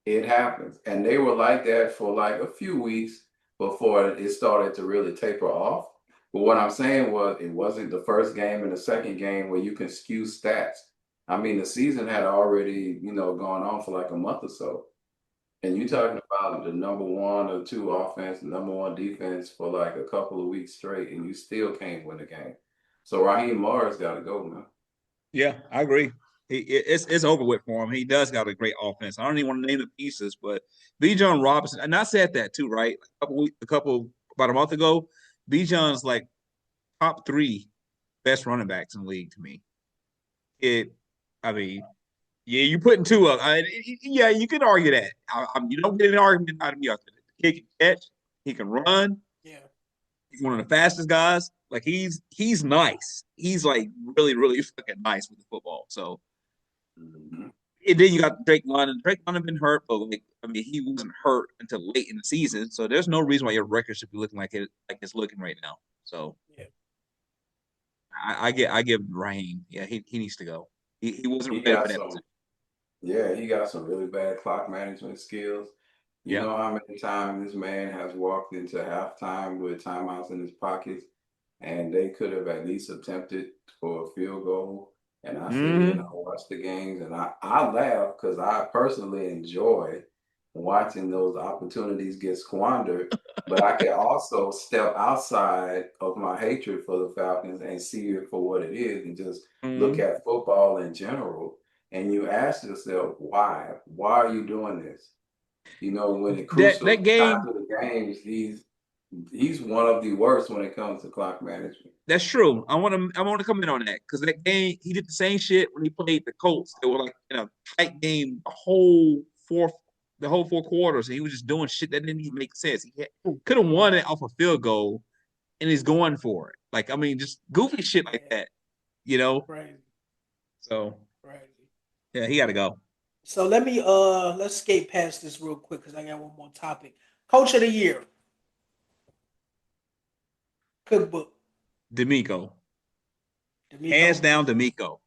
It happens. And they were like that for like a few weeks before it started to really taper off. But what I'm saying was it wasn't the first game and the second game where you can skew stats. I mean, the season had already, gone on for like a month or so. And you're talking about the number one or two offense, number one defense for like a couple of weeks straight, and you still can't win the game. So Raheem Morris got to go, man. Yeah, I agree. It's over with for him. He does got a great offense. I don't even want to name the pieces, but Bijan Robinson, and I said that too, right? About a month ago, Bijan's like top 3 best running backs in the league to me. I mean, yeah, you putting two up. Yeah, you can argue that. You don't get an argument out of me. The kid can catch, he can run. Yeah. He's one of the fastest guys. Like he's nice. He's like really, really fucking nice with the football. So, Mhm. and then you got Drake London. Drake London been hurt, but like I mean, he wasn't hurt until late in the season. So there's no reason why your record should be looking like it's looking right now. So Yeah. I give Raheem. Yeah, he needs to go. He wasn't He ready for got that some, position. yeah, he got some really bad clock management skills. You Yeah. know how many times this man has walked into halftime with timeouts in his pockets, and they could have at least attempted for a field goal. And I sit here and I Mm-hmm. watch the games, and I laugh because I personally enjoy watching those opportunities get squandered. But I can also step outside of my hatred for the Falcons and see it for what it is, and just look Mm-hmm. at football in general. And you ask yourself, why? Why are you doing this? When it That crucial times game. of the games, he's one of the worst when it comes to clock management. That's true. I want to comment on that because that game he did the same shit when he played the Colts. They were like in a tight game the whole 4 quarters, and he was just doing shit that didn't even make sense. He could have won it off a field goal, and he's going for it. Like I mean, just goofy shit like Yeah. that, you know. Crazy. So Crazy. yeah, he got to go. So let's skate past this real quick because I got one more topic. Coach of the year, cookbook, D'Amico, hands D'Amico. down, D'Amico.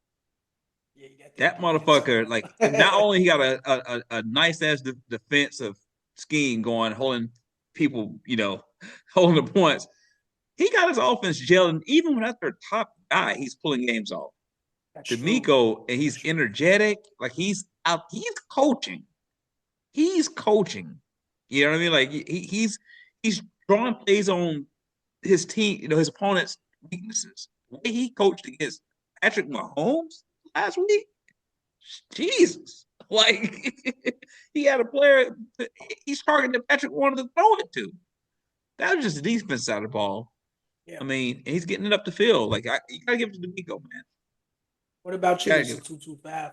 Yeah, you got that That defense up. motherfucker, like, not only he got a nice ass defensive scheme going, holding people, holding the points. He got his offense gelling. Even when that's their top guy, he's pulling games off. That's true. D'Amico, and That's he's true. energetic. Like he's out. He's coaching. He's coaching. You know what I mean? Like he's drawing plays on his team. His opponent's weaknesses. The way he coached against Patrick Mahomes last week. Jesus. Like he had a player. He's targeting Patrick wanted to throw it to. That was just the defense side of the ball. Yeah. I mean, he's getting it up the field. Like you gotta give it to D'Amico, man. What about You you, gotta give Mr. it. 225?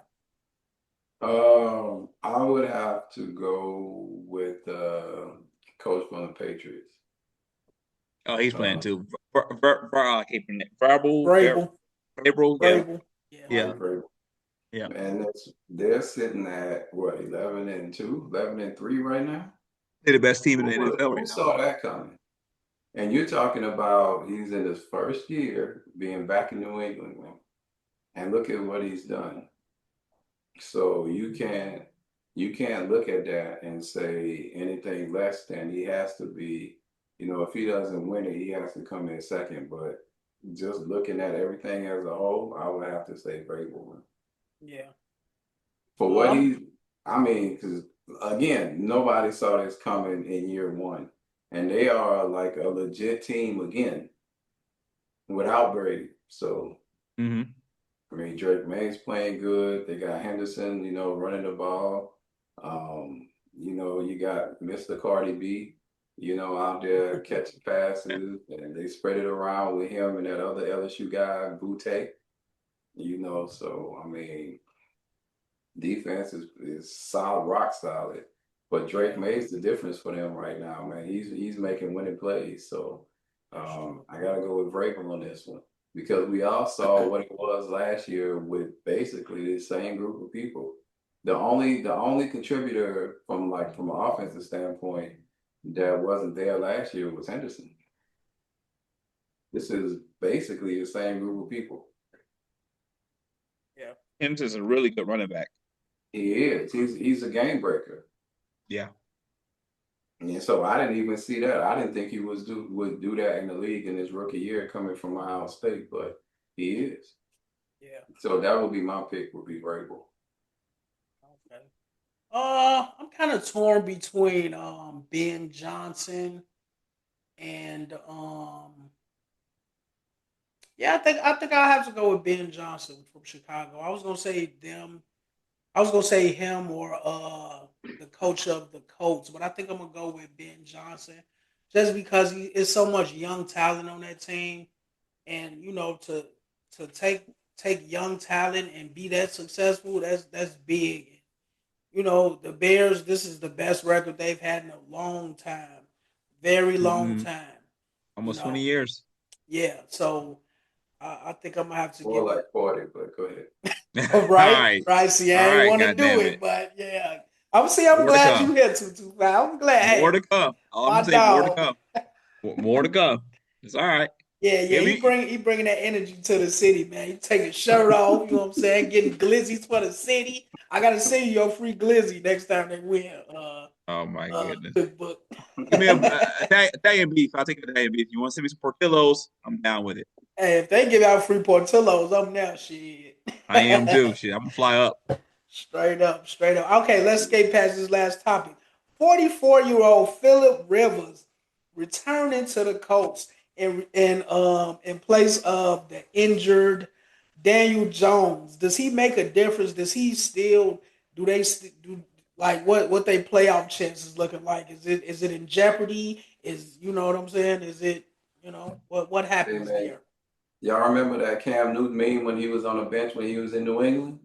I would have to go with coach from the Patriots. Oh, he's playing Uh, too. I can't pronounce Verbal, Vrabel. Verbal. Yeah, Vrabel. Yeah. yeah, Mike Vrabel. yeah. And they're sitting at what, 11-2, 11-3 right now? They're the best team in the NFL Who right now. saw that coming? And you're talking about he's in his first year being back in New England, man. And look at what he's done. So you can't look at that and say anything less than he has to be. If he doesn't win it, he has to come in second. But just looking at everything as a whole, I would have to say Vrabel. Yeah. For what Um. I mean, because again, nobody saw this coming in year one, and they are like a legit team again without Brady. So Mm-hmm. I mean, Drake May's playing good. They got Henderson, running the ball. You got Mr. Cardi B, out there catching passes, and they spread it around with him and that other LSU guy, Butte. So I mean, defense is solid, rock solid. But Drake Yeah. May's the difference for them right now, man. He's making winning plays. So That's true. I gotta go with Vrabel on this one because we all saw what it was last year with basically the same group of people. The only contributor from an offensive standpoint that wasn't there last year was Henderson. This is basically the same group of people. Yeah. Henderson's a really good running back. He is. He's a game breaker. Yeah. And so I didn't even see that. I didn't think he would do that in the league in his rookie year coming from Ohio State, but he is. Yeah. So that would be my pick. Would be Vrabel. Okay. I'm kind of torn between Ben Johnson and yeah, I think I'll have to go with Ben Johnson from Chicago. I was gonna say them. I was gonna say him or the coach of the Colts, but I think I'm gonna go with Ben Johnson just because he is so much young talent on that team, and to take young talent and be that successful, that's big. The Bears, this is the best record they've had in a long time, very long Mm-hmm. time. You Almost 20 know, years. yeah. So I think I'm gonna have to More give like it. 40, but go ahead. Oh, All right, right. right. See, All I ain't right, want to God do damn it, it. but yeah. I'm More to glad come. you here, 225. I'm glad. More Hey, to come. All I'm my gonna say, more to dog. come. More to come. It's all right. Yeah, yeah. Give He me bring he bringing that energy to the city, man. He taking his shirt off. You know what I'm saying? Getting glizzies for the city. I gotta send you your free glizzy next time they win. oh my goodness. Cookbook. Give me a Italian beef. I'll take Italian beef. You want to send me some Portillos? I'm down with it. Hey, if they give out free Portillos, I'm now shit. I am too. Shit, I'm gonna fly up. Straight up, straight up. Okay, let's skate past this last topic. 44-year-old Philip Rivers returning to the Colts in place of the injured Daniel Jones. Does he make a difference? Does he still do like what they playoff chances looking like? Is it in jeopardy? Is you know what I'm saying? Is it what Hey, happens man, there? y'all remember that Cam Newton meme when he was on the bench when he was in New England?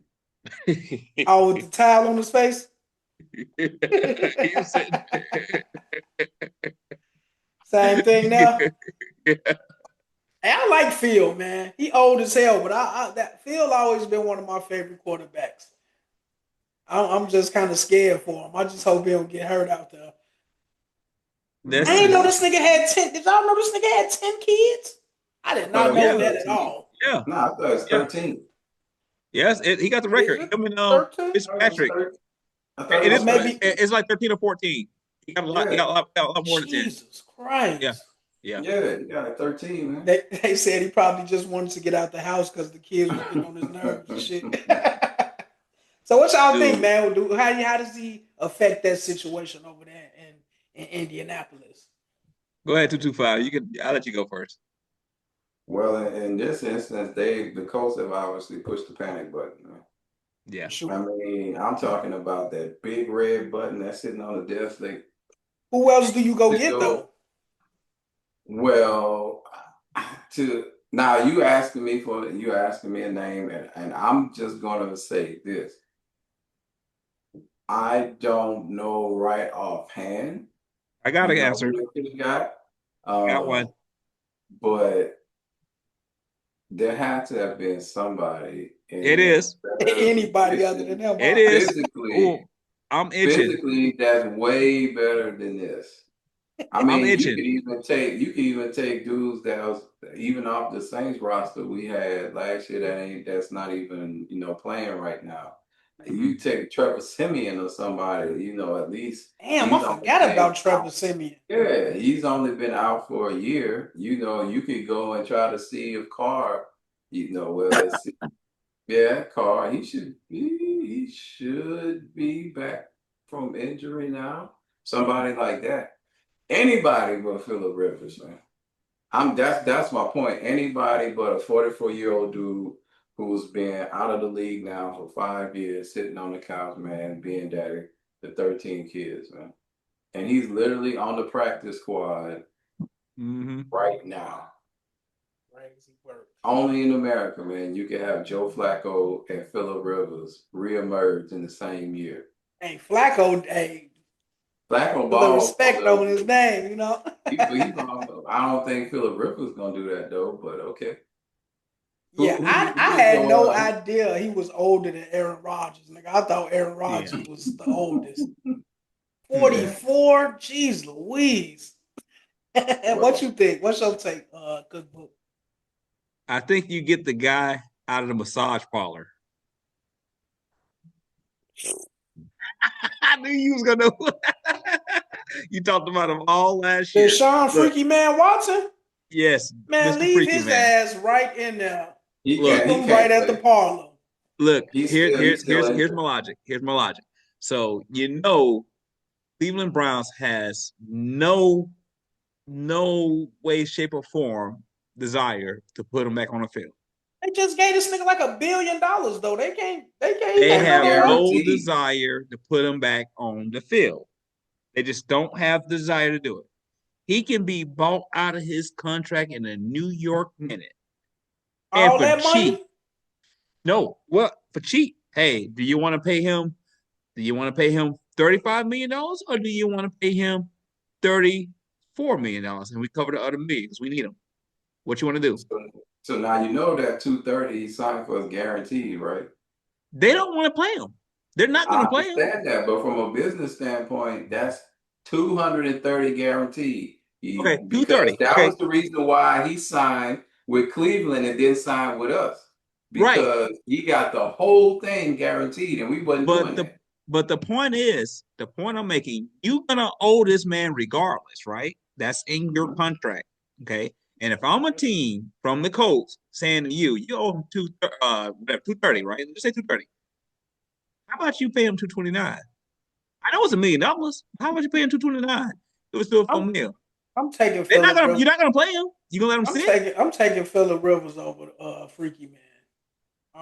Oh, with the towel on his face. You said, Same thing now. Hey, I like Phil, man. He old as hell, but that Phil always been one of my favorite quarterbacks. I'm just kind of scared for him. I just hope he don't get hurt out there. I That's didn't know Man, this nigga had 10. Did y'all know this nigga had 10 kids? I I did thought not it was know yeah, that at 13. all. yeah, No, I thought it was yeah. 13. Yes, he got the Is record. it Him and 13? I thought it was Fitzpatrick. 13. I thought it It Or was is. maybe 13. It's like 13 or 14. He got a lot. He Yeah, got a lot more than 10. Jesus Yeah, Christ. yeah. yeah, you got a 13, man. They said he probably just wanted to get out the house because the kids was getting on his nerves and shit. So what y'all think, Dude, man? How does he affect that situation over there in Indianapolis? Go ahead, 225. You can. I'll let you go first. well, in this instance, the Colts have obviously pushed the panic button, man. For Yeah, sure. I mean, I'm talking about that big red button that's sitting on the desk. Who else do you go To get go, though? well, to now you asking me a name, and I'm just gonna say this. I don't know right offhand, I got an who answer. they could have got. I got one. But there had to have been somebody It in a is. better Anybody other than position them? It Huh? is. physically, Oh, I'm itching. physically that's way better than this. I I'm mean, itching. you could even take dudes that was even off the Saints roster we had last year that's not even playing right now. Hmm. You take Trevor Simeon or somebody, at least Damn, I he's only forgot been about Trevor out. Simeon. Yeah, he's only been out for a year. You could go and try to see if Carr, well, let's see. Yeah, Carr, he should be back from injury now. Somebody like that. Anybody but Philip Rivers, man. That's my point. Anybody but a 44-year-old dude who's been out of the league now for 5 years, sitting on the couch, man, being daddy to 13 kids, man. And he's literally on the practice squad Hmm. right now. Crazy work. Only in America, man, you can have Joe Flacco and Philip Rivers reemerge in the same year. Hey, Flacco, hey, Flacco put the balls a respect little on his bit. name. He balls. I don't think Philip Rivers gonna do that though, but okay. Who Yeah, who I, you I think had no going? idea he was older than Aaron Rodgers. Nigga, I thought Aaron Yeah. Rodgers was the oldest. Yeah. 44? Jeez Louise. What Well, you think? What's your take, Cookbook? I think you get the guy out of the massage parlor. I knew you was gonna know. You talked about him all last year. Deshaun Look, Freaky Man Watson, yes, man, Mr. leave Freaky his Man. ass right in there. Look, Keep He him right can't at the play. parlor. look. He's still Here's injured. my logic. Here's my logic. So Cleveland Browns has no way, shape, or form desire to put him back on the field. They just gave this nigga like $1 billion though. They can't. He They can't It's come have around. no guaranteed. desire to put him back on the field. They just don't have the desire to do it. He can be bought out of his contract in a New York minute. And All for that cheap. money. No, well, for cheap. Hey, do you want to pay him? Do you want to pay him $35 million or do you want to pay him $34 million? And we cover the other millions. We need him. What you want to do? So now you know that 230 he signed for is guaranteed, right? They don't want to play him. They're not going I to play him. understand that, but from a business standpoint, that's 230 guaranteed. Okay, Because 230. that Okay, was the reason why he signed with Cleveland and didn't sign with us. right. Because he got the whole thing guaranteed and we wasn't But doing the that. but the point is, the point I'm making, you're gonna owe this man regardless, right? That's in your contract. Okay. And if I'm a team from the Colts saying to you, you owe him 230, right? Let's say 230. How about you pay him 229? I know it's $1 million. How about you pay him 229? It was still I'm 4 mil. I'm taking They're not Phillip gonna Rivers. you're not gonna play him. You gonna let him sit? I'm taking Phillip Rivers over Freaky Man.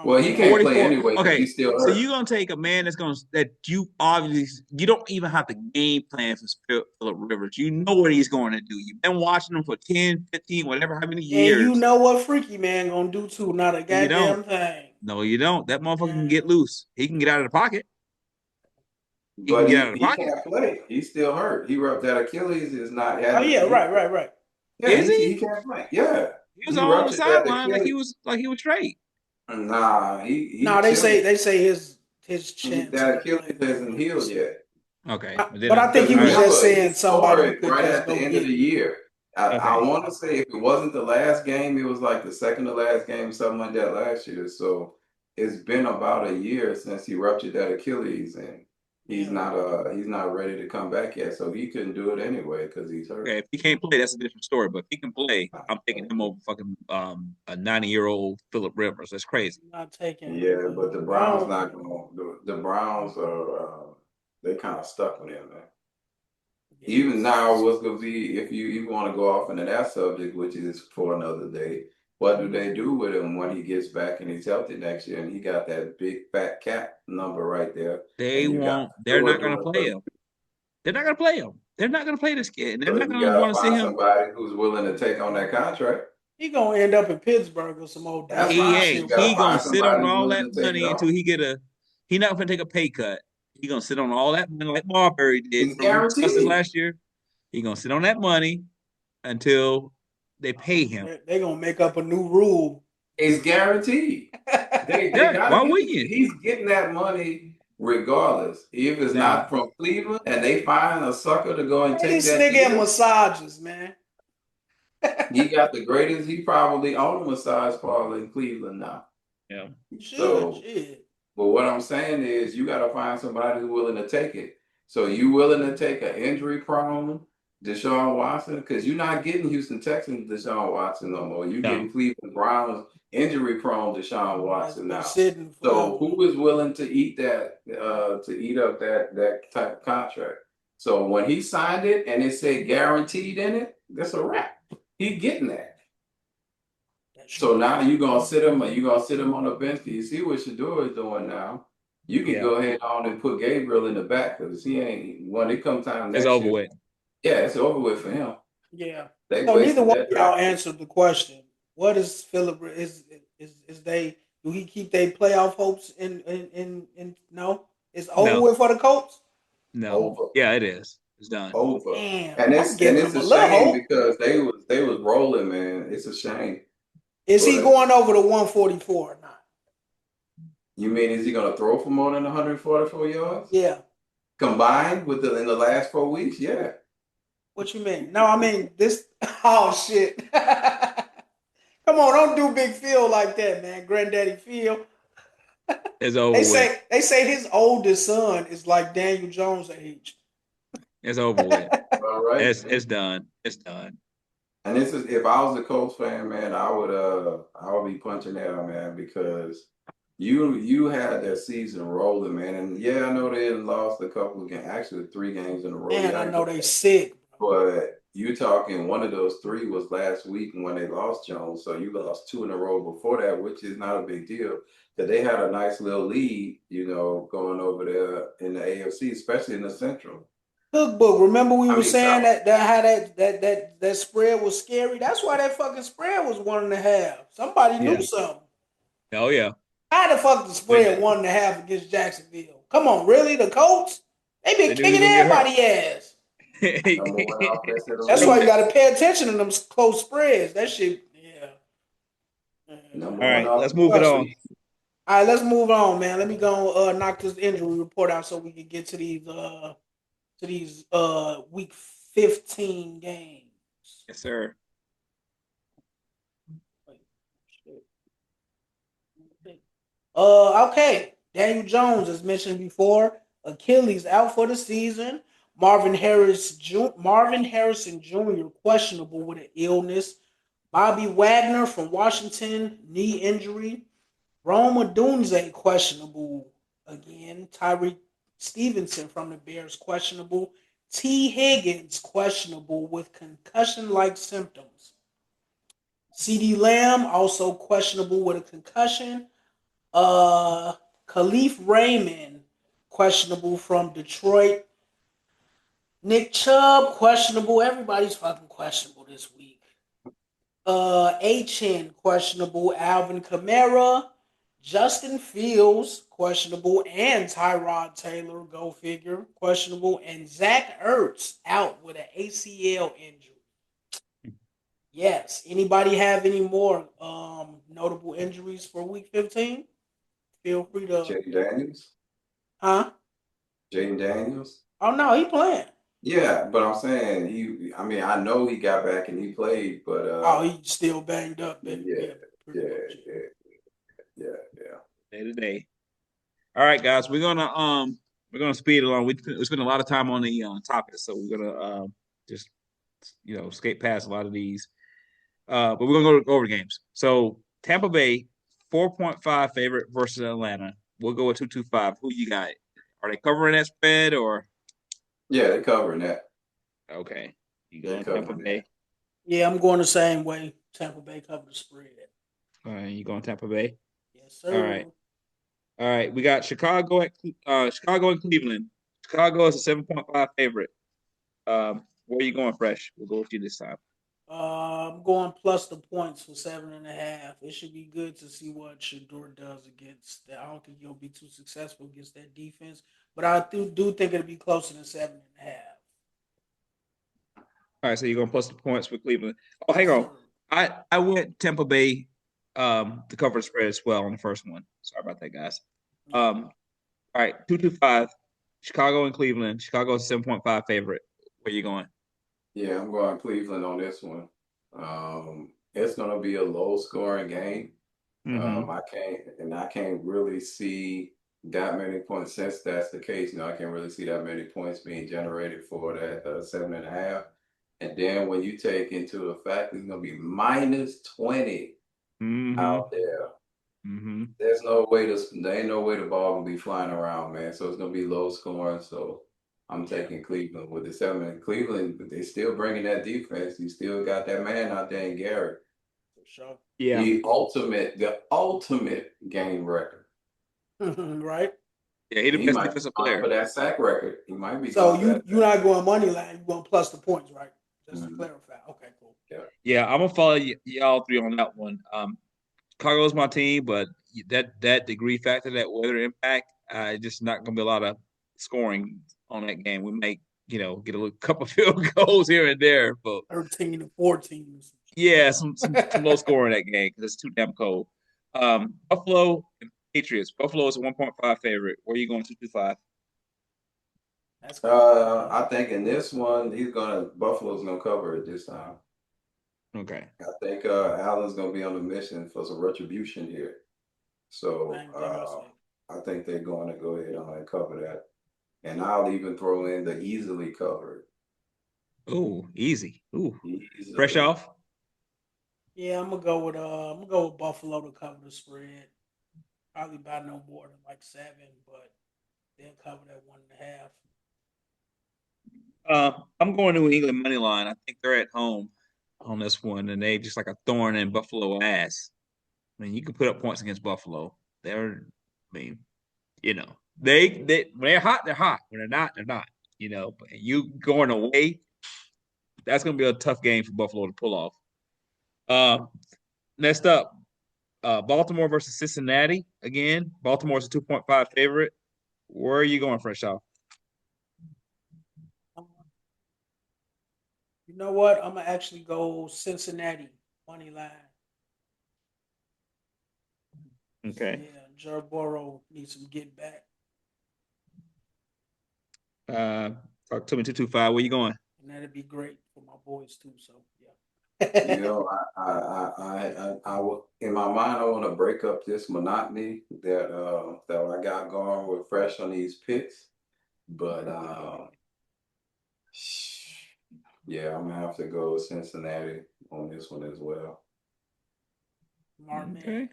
Well, he can't play 44. anyway because Okay, he's still so hurt. you're gonna take a man that you obviously you don't even have to game plan for Philip Rivers. You know what he's going to do. You've been watching him for 10, 15, whatever, how many And you years. know what Freaky Man gonna do too? Not a You don't. goddamn thing. No, you don't. That motherfucker can Yeah. get loose. He can get out of the pocket. He can But get out of the he pocket. can't play. He's still hurt. He rubbed that Achilles is not Oh hasn't yeah, healed. right. Yeah, Is he he? can't play. Yeah. He was He all on the ruptured that sideline Achilles. like he was straight. Nah, he No, they chilling. say his chance That to Achilles play hasn't healed is. yet. Okay, but then But I think Because he was all right. just remember, saying he somebody tore you it could right just at the go end of get. the year. I Okay. want to say if it wasn't the last game, it was like the second to last game, something like that last year. So it's been about a year since he ruptured that Achilles, and Yeah. he's not ready to come back yet. So he couldn't do it anyway because he's hurt. Okay, if he can't play, that's a different story. But if he can play, I'm taking him over fucking a 90-year-old Philip Rivers. That's crazy. Not taking Yeah, but the I Browns don't not going. The Browns are they kind of stuck with him, man. yeah, Even now, what's going to be, if you even want to go off into that subject, which is for another day, what do they do with him when he gets back and he's healthy next year and he got that big fat cap number right there They and you got won't. They're Tua not going to doing play so him. They're not going to play him. They're not going to play this kid. They're so not you going to got to want to see find him. somebody who's willing to take on that contract. he gonna end up in Pittsburgh or some old That's He Dallas fine. You ain't. shit got where to He he gonna find sit somebody on who's all willing that to take it money until on. he get a. He not gonna take a pay cut. He gonna sit on all that money like Marbury did. It's Remember we discussed this guaranteed. last year. He gonna sit on that money until they pay him. they gonna make up a new rule. It's guaranteed. They Yeah. gotta Why get wouldn't it. you? He's getting that money regardless. If it's Now not from Cleveland and they find a sucker to go and Hey, take this that nigga in deal, massages, man. he got the greatest. He probably owned a massage parlor in Cleveland now. yeah. You should, So, shit. but what I'm saying is, you got to find somebody who's willing to take it. So, you willing to take an injury prone Deshaun Watson? Because you're not getting Houston Texans Deshaun Watson no more. You're No. getting Cleveland Browns injury prone Deshaun That's Watson been now. sitting So, forever. who is willing to eat that? To eat up that type of contract? So, when he signed it and it said guaranteed in it, that's a wrap. He getting that. So now you're gonna sit him on the bench. You see what Shador is doing now. You can Yeah. go ahead on and put Gabriel in the back because he ain't when it comes time It's next over year. with. Yeah, it's over with for him. Yeah. They So neither wasted one that of y'all draft pick. answered the question. What is Philip is they do he keep their playoff hopes in no? It's over No. with for the Colts? No. Over. Yeah, it is. It's done. Over. Damn, And I'm it's giving him a a little shame hope. because they was rolling, man. It's a shame. Is he But going over the 144 or not? you mean is he gonna throw for more than 144 yards? Yeah. Combined with in the last 4 weeks? Yeah. What you mean? No, I mean this. Oh shit! Come on, don't do Big Phil like that, man. Granddaddy Phil. It's over with. They say his oldest son is like Daniel Jones' age. It's over with. All right. It's done. It's done. And this is if I was a Colts fan, man, I would be punching there, man, because you had that season rolling, man. And yeah, I know they had lost a couple of games, actually 3 games in a row. Man, Yeah, I I know get they that. sick. But you talking one of those three was last week when they lost Jones. So you lost 2 in a row before that, which is not a big deal. That they had a nice little lead, going over there in the AFC, especially in the Central. Cookbook. Remember we I were mean, saying South. that how that spread was scary. That's why that fucking spread was 1.5. Somebody knew Yeah. something. Oh yeah. How the fuck the They, spread 1.5 against Jacksonville? Come on, really? The Colts? They been they knew he was kicking gonna get hurt. everybody ass. Number one offense in the That's why you league. got to pay attention to them close spreads. That shit, yeah. Number All one right, let's offense move in it Trust the me. on. league. All right, let's move on, man. Let me go knock this injury report out so we can get to these week 15 games. Yes, sir. Okay. Daniel Jones, as mentioned before, Achilles out for the season. Marvin Harrison Jr. questionable with an illness. Bobby Wagner from Washington, knee injury. Rome Odunze questionable again. Tyreek Stevenson from the Bears questionable. T. Higgins questionable with concussion-like symptoms. CD Lamb also questionable with a concussion. Uh, Khalif Raymond questionable from Detroit. Nick Chubb questionable. Everybody's fucking questionable this week. Achin questionable. Alvin Kamara. Justin Fields questionable, and Tyrod Taylor, go figure, questionable, and Zach Ertz out with an ACL injury. Yes. Anybody have any more notable injuries for Week 15? Feel free to. Jaden Daniels. Huh? Jaden Daniels. Oh no, he playing. Yeah, but I'm saying I mean, I know he got back and he played, but Oh, he's still banged up, baby. yeah, Yeah, pretty yeah, much. yeah, yeah. Day to day. All right, guys, we're gonna speed along. We spent a lot of time on the topics, so we're gonna just skate past a lot of these. But we're gonna go over the games. So Tampa Bay 4.5 favorite versus Atlanta. We'll go with 2-2-5. Who you got? Are they covering that spread or Yeah, they're covering that. okay? You They're going Tampa covering Bay? that. Yeah, I'm going the same way. Tampa Bay covered the spread. All right, you going Tampa Bay? Yes, All sir. right. All right, we got Chicago and Cleveland. Chicago is a 7.5 favorite. Where are you going, Fresh? We'll go with you this time. I'm going plus the points for 7.5. It should be good to see what Shador does against that. I don't think he'll be too successful against that defense, but I do think it'll be closer than 7.5. All right, so you're going to plus the points for Cleveland. Oh, hang Yes, on. sir. I went Tampa Bay to cover the spread as well on the first one. Sorry about that, guys. Yeah. All right, 2-2-5. Chicago and Cleveland. Chicago is 7.5 favorite. Where you going? Yeah, I'm going Cleveland on this one. It's gonna be a low scoring game. Mm-hmm. I can't really see that many points. Since that's the case, I can't really see that many points being generated for that 7.5. And then when you take into effect, it's gonna be minus 20 Mm-hmm. out there. Mm-hmm. There ain't no way the ball will be flying around, man. So it's gonna be low scoring. So I'm taking Cleveland with the 7. Cleveland, but they still bringing that defense. You still got that man out there in Garrett. For sure. Yeah. The ultimate game record. Right? Yeah, he the He best might be defensive going player. for that sack record. He might be So going for that. you're not going money line, you're going plus the points, right? Just to Mhm. clarify. Okay, cool. Yeah. Yeah, I'm gonna follow y'all three on that one. Chicago's my team, but that degree factor, that weather impact, just not gonna be a lot of scoring on that game. We may, get a little couple field goals here and there, but 13 to 14. yeah, some low score in that game because it's too damn cold. Buffalo and Patriots. Buffalo is a 1.5 favorite. Where are you going 2-2-5? That's cool. I think in this one, Buffalo's gonna cover it this time. Okay. I think Allen's gonna be on a mission for some retribution here. So Same thing I say. I think they're going to go ahead and cover that. And I'll even throw in the easily covered. Ooh, easy. Ooh, fresh Easily. off. Yeah, I'm gonna go with Buffalo to cover the spread. Probably by no more than like 7, but they'll cover that 1.5. I'm going New England money line. I think they're at home on this one, and they just like a thorn in Buffalo ass. I mean, you can put up points against Buffalo. I mean, they when they're hot, they're hot. When they're not. But you going away, that's going to be a tough game for Buffalo to pull off. Uh, next up, Baltimore versus Cincinnati. Again, Baltimore's a 2.5 favorite. Where are you going, fresh off? You know what? I'm gonna actually go Cincinnati money line. Okay. Yeah, Joe Burrow needs some get back, Uh, talk to me 225. Where you going? and that'd be great for my boys too. So You yeah. know, in my mind, I want to break up this monotony that I got going with fresh on these picks. But yeah, I'm gonna have to go with Cincinnati on this one as well. Smart man. Okay.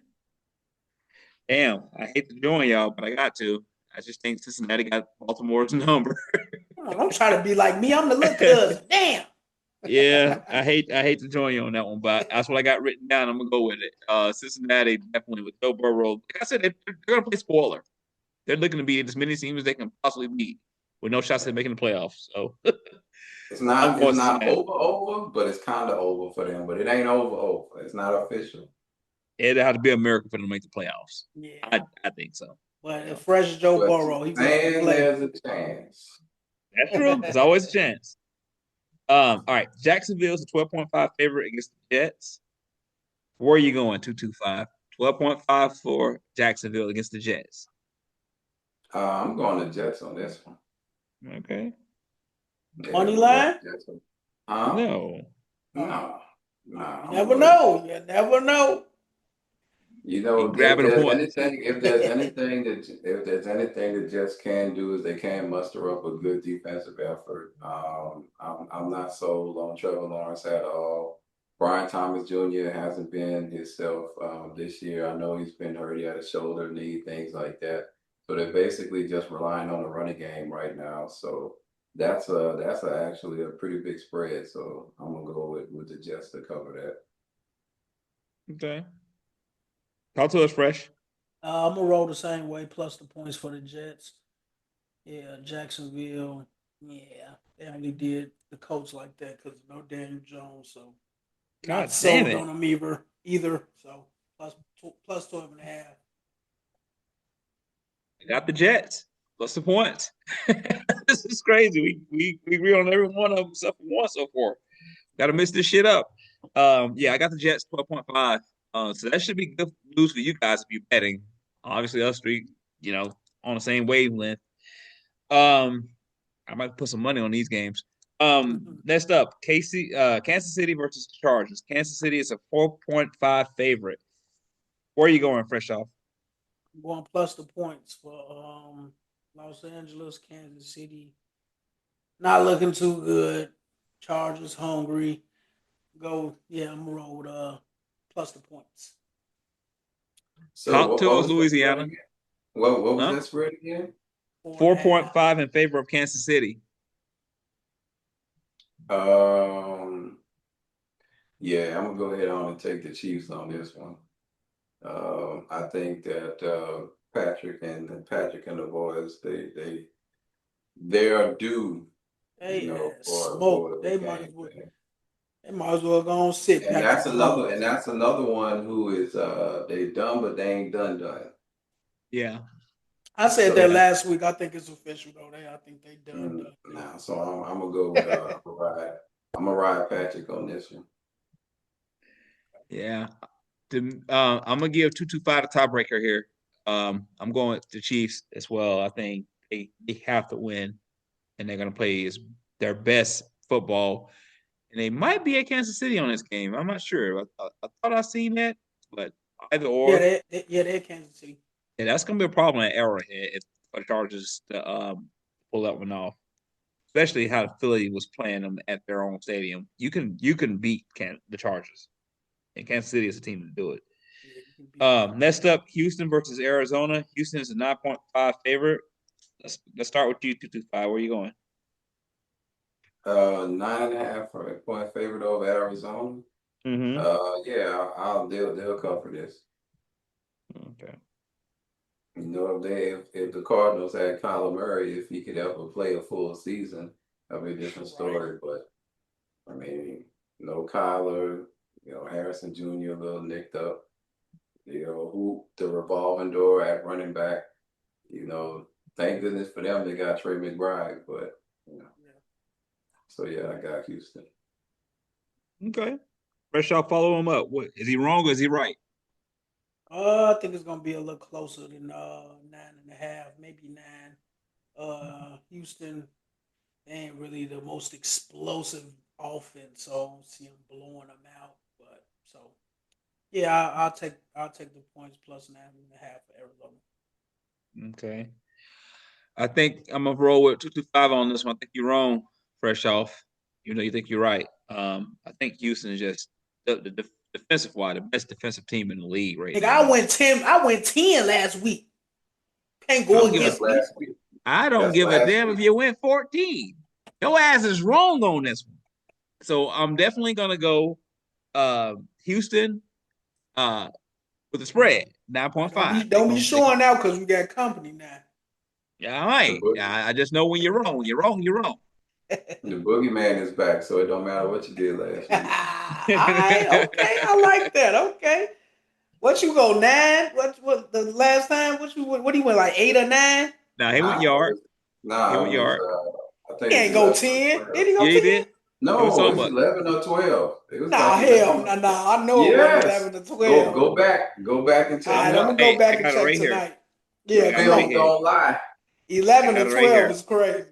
Damn, I hate to join y'all, but I got to. I just think Cincinnati got Baltimore's number. Don't try to be like me. I'm the little cousin. Damn. Yeah, I hate to join you on that one, but that's what I got written down. I'm gonna go with it. Cincinnati definitely with Joe Burrow. Like I said, they're gonna play spoiler. They're looking to beat as many teams as they can possibly beat with no shots at making the playoffs. So It's I'm not it's going not Cincinnati. over, but it's kind of over for them. But it ain't over. It's not official. It'd have to be a miracle for them to make the playoffs. Yeah. I think so. But Yeah. if fresh Joe But Burrow, he gonna have to saying play. there's a chance. That's true. There's always a chance. All right. Jacksonville's a 12.5 favorite against the Jets. Where are you going? 225. 12.5 for Jacksonville against the Jets. I'm going to Jets on this one. Okay. Yeah, Money I'm going line? to Jets. Huh? No. Oh, No, no, you I'm gonna never go to know. You never know. You He know, grabbing a point. if there's anything that Jets can do is they can muster up a good defensive effort. I'm not sold on Trevor Lawrence at all. Brian Thomas Jr. hasn't been himself this year. I know he's been hurt. He had a shoulder knee, things like that. So they're basically just relying on the running game right now. So actually a pretty big spread. So I'm gonna go with the Jets to cover that. Okay. Talk to us fresh. I'm gonna roll the same way, plus the points for the Jets. Yeah, Jacksonville. Yeah, they only did the Colts like that because no Daniel Jones. So not God damn sold it. on them either. So plus 12.5. I got the Jets. What's the point? This is crazy. We agree on every one of them except for one so far. Got to mix this shit up. Yeah, I got the Jets 12.5. So that should be good news for you guys if you're betting. Obviously, us three, on the same wavelength. I might put some money on these games. Next up, Kansas City versus the Chargers. Kansas City is a 4.5 favorite. Where are you going, fresh off? I'm going plus the points for Los Angeles, Kansas City. Not looking too good. Chargers hungry. Go. Yeah, I'm gonna roll with plus the points. So Talk what, to what us, was that spread Louisiana. again? What was Huh? that spread again? 4.5. 4.5 in favor of Kansas City. Um, yeah, I'm gonna go ahead on and take the Chiefs on this one. I think that Patrick and the boys they are due, They for smoke. the game plan. They might as well go and sit And Patrick Mahomes. that's another one who is they done but they ain't done. Yeah. I said that So Yeah. last week. I think it's official though. I think they done. nah, so I'm gonna go with I'm gonna ride Patrick on this one. Yeah. I'm gonna give 225 the tiebreaker here. I'm going with the Chiefs as well. I think they have to win, and they're gonna play their best football, and they might be at Kansas City on this game. I'm not sure. I thought I seen that, but either Yeah, or. they're Kansas City. Yeah, that's gonna be a problem at Arrowhead if the Chargers to pull that one off. Especially how Philly was playing them at their own stadium. You can beat the Chargers, and Kansas City is a team to do it. Yeah, you can beat them. Next up, Houston versus Arizona. Houston is a 9.5 favorite. Let's start with you, 225. Where are you going? 9.5 point favorite over Arizona. Mm-hmm. Yeah, they'll cover this. Okay. You know, if the Cardinals had Kyler Murray, if he could ever play a full season, that'd be a different story. But I mean, no Kyler, Harrison Jr. a little nicked up. Who the revolving door at running back. You know, thank goodness for them they got Trey McBride, but so yeah, I got Houston. Okay. Fresh, I'll follow him up. What is he wrong or is he right? I think it's gonna be a little closer than 9.5, maybe 9. Houston ain't really the most explosive offense, so I don't see them blowing them out. But so yeah, I'll take the points plus 9.5 for Arizona. Okay. I think I'm gonna roll with 225 on this one. I think you're wrong, fresh off. You think you're right. I think Houston is just the defensive wise, the best defensive team in the league right Nigga, now. I went 10 last week. Can't I go don't give That's against a me. last week. I don't That's give a last damn if week. you win 14. Your ass is wrong on this one. So I'm definitely gonna go Houston with the spread, Now, don't be 9.5. don't be showing out because we got company now. Yeah, all The right. book, I just know when you're wrong. When you're wrong, you're wrong. the boogeyman is back, so it don't matter what you did last week. Alright, okay, I like that. Okay. What you go 9? What the last time? What do you went like 8 or 9? Now he went Nah, yard. He it went was yard. I think He it was ain't go 11 or 10. 12. Did he go Yeah, he 10? did. He went No, so it was much. 11 or 12. It was Nah, like 11 hell, or nah. I know it wasn't Yes. 11 to Go 12. go back. Go back and All check right, it I'm gonna out. go Hey, I back and got it check right here. tonight. I Yeah, got come it right Film on. here. don't lie. I 11 got to it right 12 here. is crazy.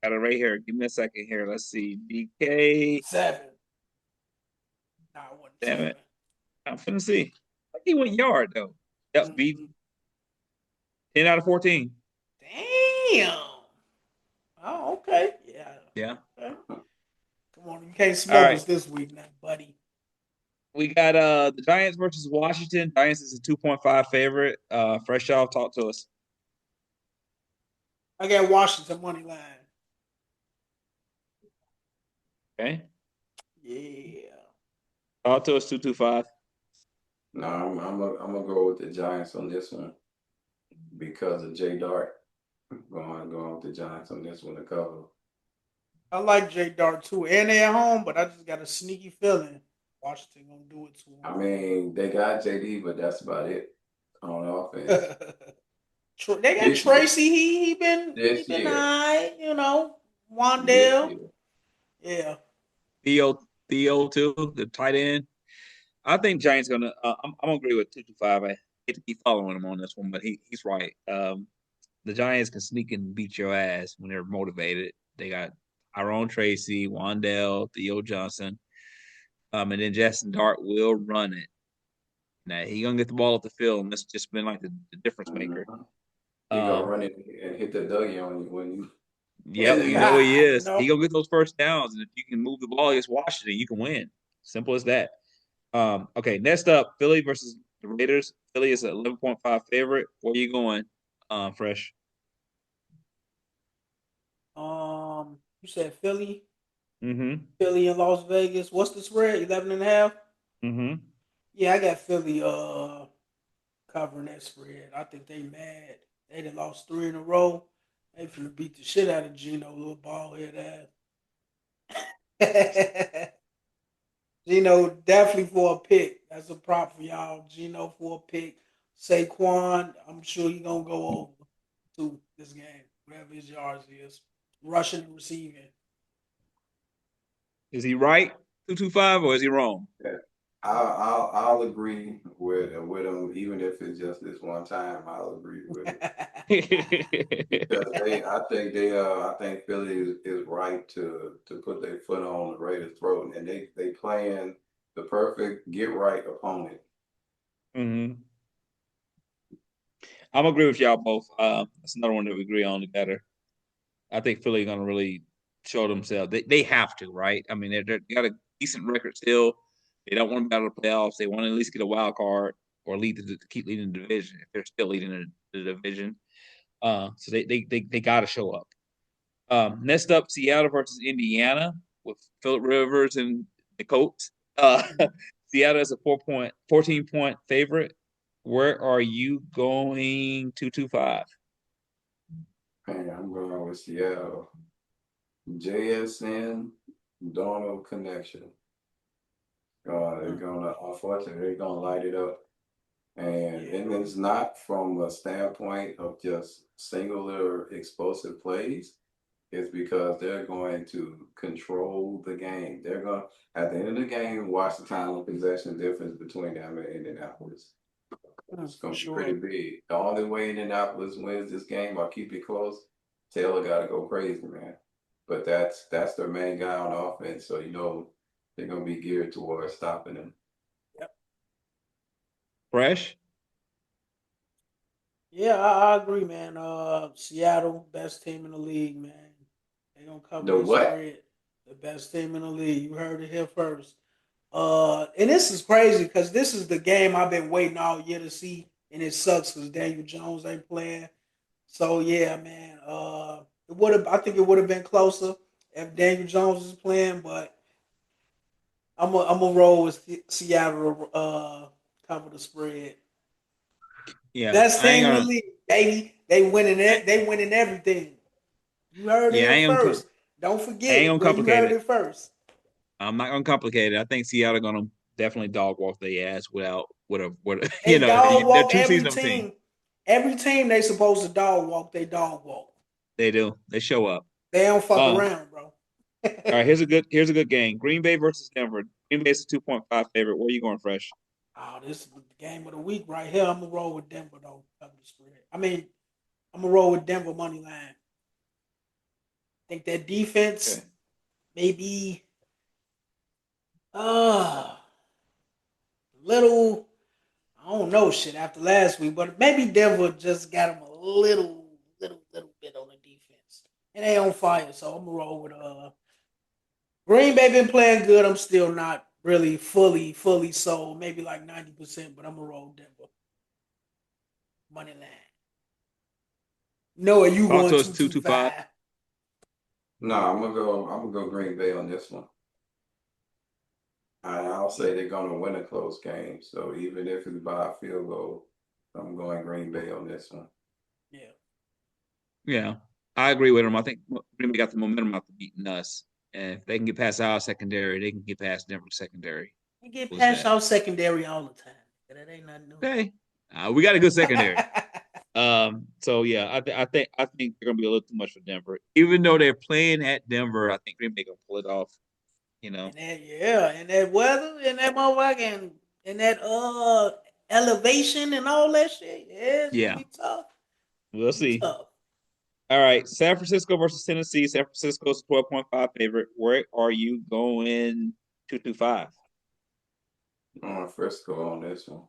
Got it right here. Give me a second here. Let's see. DK. 7. Nah, it wasn't Damn 7. it. I'm finna see. I think he went yard though. Yep, beat Mm-hmm. 10 out of 14. Damn. Oh, okay. Yeah. Yeah. Okay. Come on, you can't All smoke right. us this week now, buddy. We got the Giants versus Washington. Giants is a 2.5 favorite. Fresh off, talk to us. I got Washington money line. Okay. Yeah. Talk to us, 225. No, I'm gonna go with the Giants on this one because of Jay Dart. Going with the Giants on this one to cover. I like Jay Dart too, and they at home, but I just got a sneaky feeling Washington gonna do it to I mean, they got JD, but that's about it on offense. him. They got This year. Tracy. He This been year. alright, This Wandale. year. Yeah. Theo too, the tight end. I think Giants gonna. I'm gonna agree with 225. I hate to keep following him on this one, but he's right. The Giants can sneak and beat your ass when they're motivated. They got Tyrone Tracy, Wandale, Theo Johnson, and then Justin Dart will run it. Now he gonna get the ball up the field, and that's just been like the difference maker. Mhm. He gonna Um, run it and hit the Dougie on you when you yep, you know he Ah, is. He gonna get those first downs, and if you can move the ball against Washington, you can win. Simple as that. Okay, next up, Philly versus the Raiders. Philly is an 11.5 favorite. Where are you going, Fresh? you said Philly, Mm-hmm. Philly in Las Vegas. What's the spread? 11.5. Mm-hmm. Yeah, I got Philly covering that spread. I think they mad. They done lost 3 in a row. They finna beat the shit out of Gino, little ball head ass. Gino definitely for a pick. That's a prop for y'all. Gino for a pick. Saquon, I'm sure he gonna go over to this game, whatever his yards is, rushing and receiving. Is he right? 225 or is he wrong? yeah. I'll agree with him even if it's just this one time. I'll agree with him because I think Philly is right to put their foot on the Raiders' throat, and they playing the perfect get right opponent. Mm-hmm. I'm agree with y'all both. That's another one that we agree on together. I think Philly going to really show themselves. They have to, right? I mean, they got a decent record still. They don't want to battle the playoffs. They want to at least get a wild card or keep leading the division if they're still leading the division. So they got to show up. Next up, Seattle versus Indiana with Philip Rivers and the Colts. Seattle is a 14-point favorite. Where are you going 225? Man, I'm going with Seattle. JSN Donald connection. They're gonna, unfortunately, they're gonna light it up. And it's not from a standpoint of just singular explosive plays. It's because they're going to control the game. They're going to, at the end of the game, watch the time of possession difference between them and Indianapolis. It's going to be pretty big. The only way Indianapolis wins this game or keep it close, Taylor got to go crazy, man. But that's their main guy on offense, so they're going to be geared towards stopping him. Yep. Fresh? Yeah, I agree, man. Seattle, best team in the league, man. They gonna cover The the what? spread. The best team in the league. You heard it here first. And this is crazy because this is the game I've been waiting all year to see, and it sucks because Daniel Jones ain't playing. So yeah, man. It would have. I think it would have been closer if Daniel Jones was playing, but I'm a roll with Seattle. Cover the spread. Yeah, Best I ain't team in the gonna. league, baby. They winning it. They winning everything. You heard it Yeah, here I first. Don't ain't forget gonna where you complicate heard it. it first. I'm not gonna complicate it. I think Seattle gonna definitely dog walk their ass with They dog they're walk two every season team. team. Every team they supposed to dog walk, they dog walk. They do. They show up. They don't fuck All around, bro. right, here's a good game. Green Bay versus Denver. Green Bay is a 2.5 favorite. Where are you going, Fresh? Oh, this is the game of the week right here. I'm gonna roll with Denver though. Cover the spread. I mean, I'm gonna roll with Denver money line. I think that defense Okay. maybe uh little. I don't know shit after last week, but maybe Denver just got them a little bit on the defense, and they on fire. So I'm gonna roll with Green Bay been playing good. I'm still not really fully sold. Maybe like 90%, but I'm gonna roll Denver money line. Noah, you Talk going to us 225. 225? No, I'm gonna go Green Bay on this one. I'll say they're gonna win a close game. So even if it's by a field goal, I'm going Green Bay on this one. Yeah. Yeah, I agree with him. I think Green Bay got the momentum after beating us, and if they can get past our secondary, they can get past Denver's secondary. You get Who's past that? our secondary all the time. That ain't nothing new. Okay, we got a good secondary. So yeah, I think they're gonna be a little too much for Denver. Even though they're playing at Denver, I think Green Bay gonna pull it off. You know. And that weather, and that motherfucking, and that elevation and all that shit. Yeah, it's gonna Yeah, be tough. we'll It's gonna be see. tough. All right, San Francisco versus Tennessee. San Francisco's 12.5 favorite. Where are you going 225? Frisco on this one.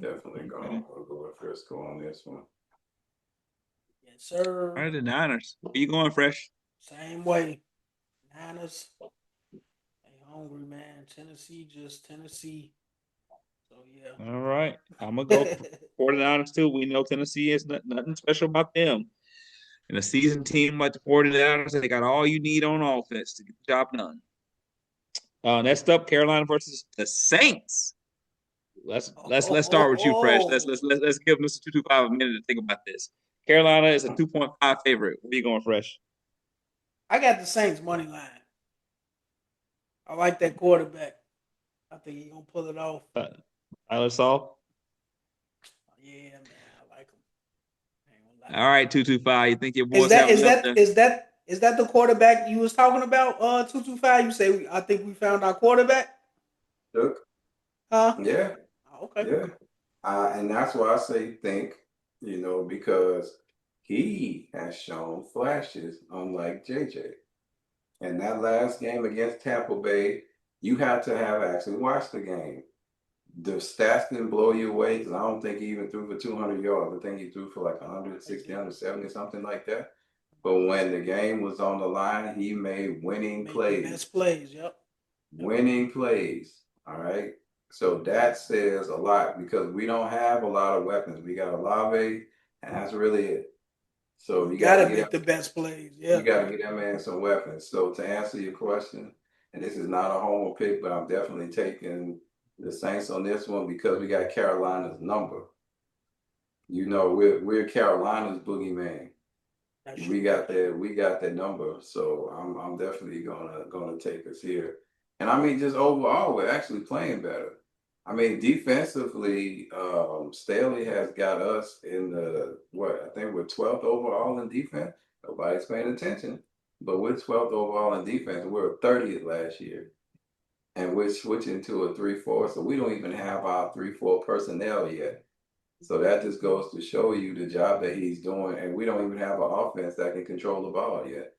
Definitely Okay. go with Frisco on this one. Yes, All sir. right, the Niners. Where you going, Fresh? Same way. Niners, they hungry, man. Tennessee, just Tennessee. So yeah. All right. I'm going to go 49ers too. We know Tennessee is nothing special about them. And a seasoned team like the 49ers, they got all you need on offense to get the job done. Next up, Carolina versus the Saints. Let's start with you, Fresh. Let's give Mr. 225 a minute to think about this. Carolina is a 2.5 favorite. Where you going, Fresh? I got the Saints money line. I like that quarterback. I think he gonna pull it off. Tyler Saul? Yeah, man, I like him. All right, 225. You think your Is boys that have is enough that to? is that is that the quarterback you was talking about? 225. You say I think we found our quarterback. Look, Huh? yeah, Oh, okay. yeah. And that's why I say think, because he has shown flashes, unlike JJ. And that last game against Tampa Bay, you had to have actually watched the game. the stats didn't blow you away because I don't think he even threw for 200 yards. I think he threw for like 160, 170, something like that. But when the game was on the line, he made winning Make the plays. best plays. Yep. Winning plays. All right. So that says a lot because we don't have a lot of weapons. We got Olave, and that's really it. So You you got to gotta get make the best plays. you Yeah. got to get that man some weapons. So to answer your question, and this is not a homer pick, but I'm definitely taking the Saints on this one because we got Carolina's number. You know, we're Carolina's boogeyman. That's We true. got that number. So I'm definitely gonna take us here. And I mean, just overall, we're actually playing better. I mean, defensively, Staley has got us in the what? I think we're 12th overall in defense. Nobody's paying attention, but we're 12th overall in defense. We were 30th last year, and we're switching to a 3-4. So we don't even have our 3-4 personnel yet. So that just goes to show you the job that he's doing, and we don't even have an offense that can control the ball yet.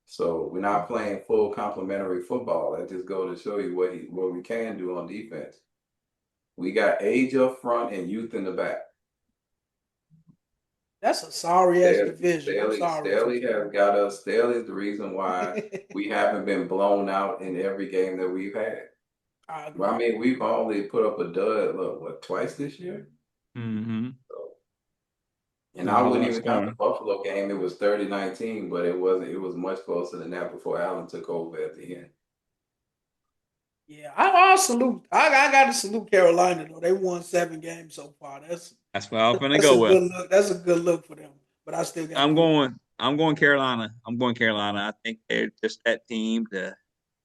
So we're not playing full complementary football. That just goes to show you what we can do on defense. We got age up front and youth in the back. That's a sorry ass division. I'm sorry. Staley has got us. Staley is the reason why we haven't been blown out in every game that we've had. I mean, we've only put up a dud, look, what, twice this year? Mm-hmm. So, and I Not a wouldn't lot even count the scoring. Buffalo game. It was 30-19, but it wasn't. It was much closer than that before Allen took over at the end. Yeah, I'll salute. I got to salute Carolina though. They won 7 games so far. That's what I'm gonna That's go a with. good look. That's a good look for them. But I still got to go. I'm going Carolina. I'm going Carolina. I think they're just that team to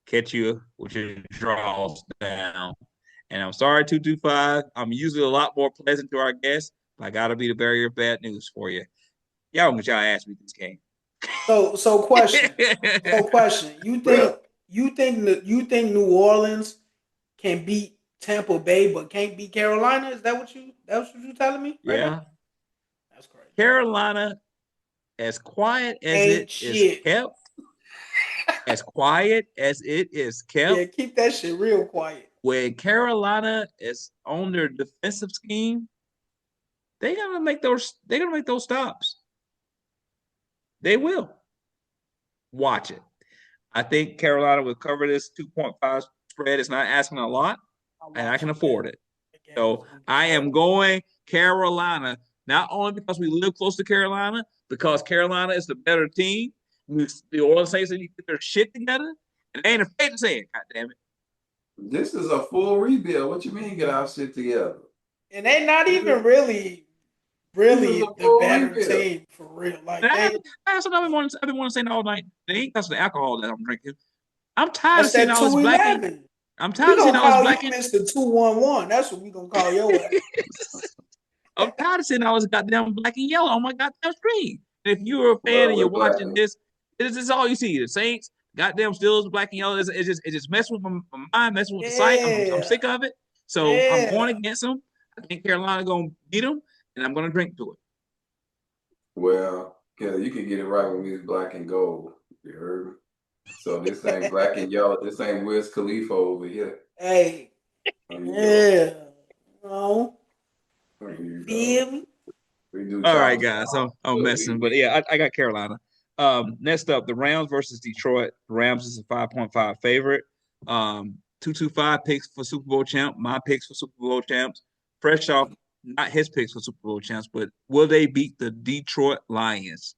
catch you with your draws down. And I'm sorry, 225. I'm usually a lot more pleasant to our guests, but I gotta be the bearer of bad news for you. Y'all get y'all ass beat this game. So question. So question. Well, You think New Orleans can beat Tampa Bay but can't beat Carolina? Is that's what you telling me right now? Yeah. That's crazy. Carolina, as quiet as Ain't it is shit. kept, as quiet as it is kept, Yeah, keep that shit real quiet. when Carolina is on their defensive scheme, they're gonna make those stops. They will. Watch it. I think Carolina will cover this 2.5 spread. It's not asking a lot, I'm and I can watching that. afford it. That game is So gonna be I so am going Carolina, not only because we live close to Carolina, because Carolina is the better team. The Orleans Saints need to get their shit together, and they ain't afraid to say it. God damn it! this is a full rebuild. What you mean get our shit together? and they not This is, even really this is a the full better rebuild. team for real. Like And they that's what I've been wanting to say all night. They ain't touching the alcohol that I'm drinking. I'm tired of that's seeing that all this black ink. 211. I'm We tired of seeing gonna all this call you black ink. Mr. 211. That's what we gonna call your ass. I'm tired of seeing all this goddamn black and yellow on my goddamn screen. And if you're a fan Well, and you're we're glad. watching this, this is all you see. The Saints, goddamn Steelers, black and yellow. It's just messing with my mind, messing with the sight. I'm Yeah. sick of it. So I'm going Yeah. against them. I think Carolina gonna beat them, and I'm gonna drink to it. Well, yeah, you can get it right with me. It's black and gold. You heard me? So this ain't black and yellow. This ain't Wiz Khalifa over here. Hey. There you go. Yeah. No. There you go. Feel me? We do All right, chopper guys. style. I'm But messing, but yeah, I got Carolina. Next up, the Rams versus Detroit. The Rams is a 5.5 favorite. 225 picks for Super Bowl champ. My picks for Super Bowl champs. Fresh off, not his picks for Super Bowl champs, but will they beat the Detroit Lions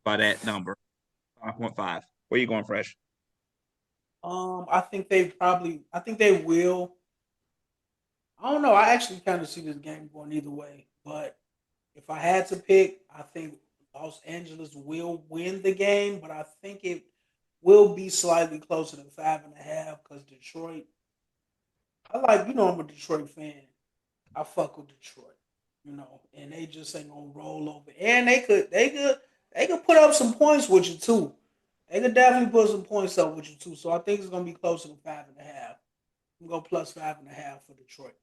by that number? 5.5. Where you going, Fresh? I think they will. I don't know. I actually kind of see this game going either way. But if I had to pick, I think Los Angeles will win the game, but I think it will be slightly closer than 5.5 because Detroit. I'm a Detroit fan. I fuck with Detroit, and they just ain't gonna roll over. And they could put up some points with you too. They could definitely put some points up with you too. So I think it's gonna be closer than 5.5. I'm gonna go plus 5.5 for Detroit.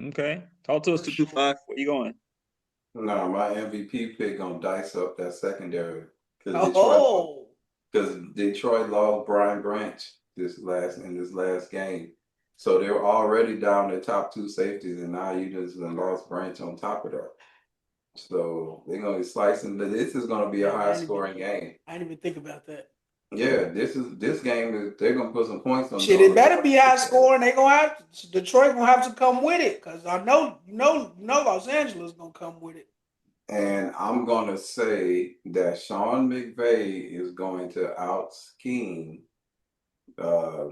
Okay. Talk to us, For sure. 225. Where you going? no, my MVP pick gonna dice up that secondary because Oh, Detroit lost Brian Branch this last game. So they were already down their top two safeties, and now you just lost Branch on top of that. So they're gonna be slicing. This is gonna be a Dang, high scoring game. I didn't even think about that. Yeah, this game is they're gonna put some points Shit, it on the better board. be high scoring. They gonna have Detroit gonna have to come with it because I know Los Angeles gonna come with it. And I'm gonna say that Sean McVay is going to out scheme uh,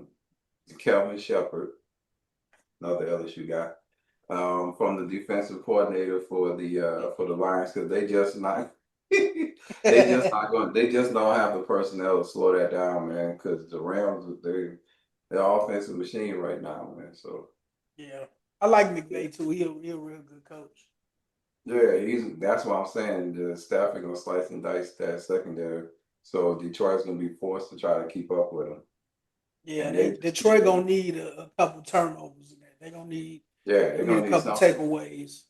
Kelvin Shepard, another LSU guy, from the defensive coordinator for the Lions because they just not they just don't have the personnel to slow that down, man. Because the Rams they're offensive machine right now, man. So Yeah, I like McVay too. He a real good coach. yeah, that's what I'm saying. The staff are gonna slice and dice that secondary. So Detroit's gonna be forced to try to keep up with them. Yeah, And they they just Detroit gonna need a couple turnovers in there. They gonna need they're a gonna need couple something. takeaways.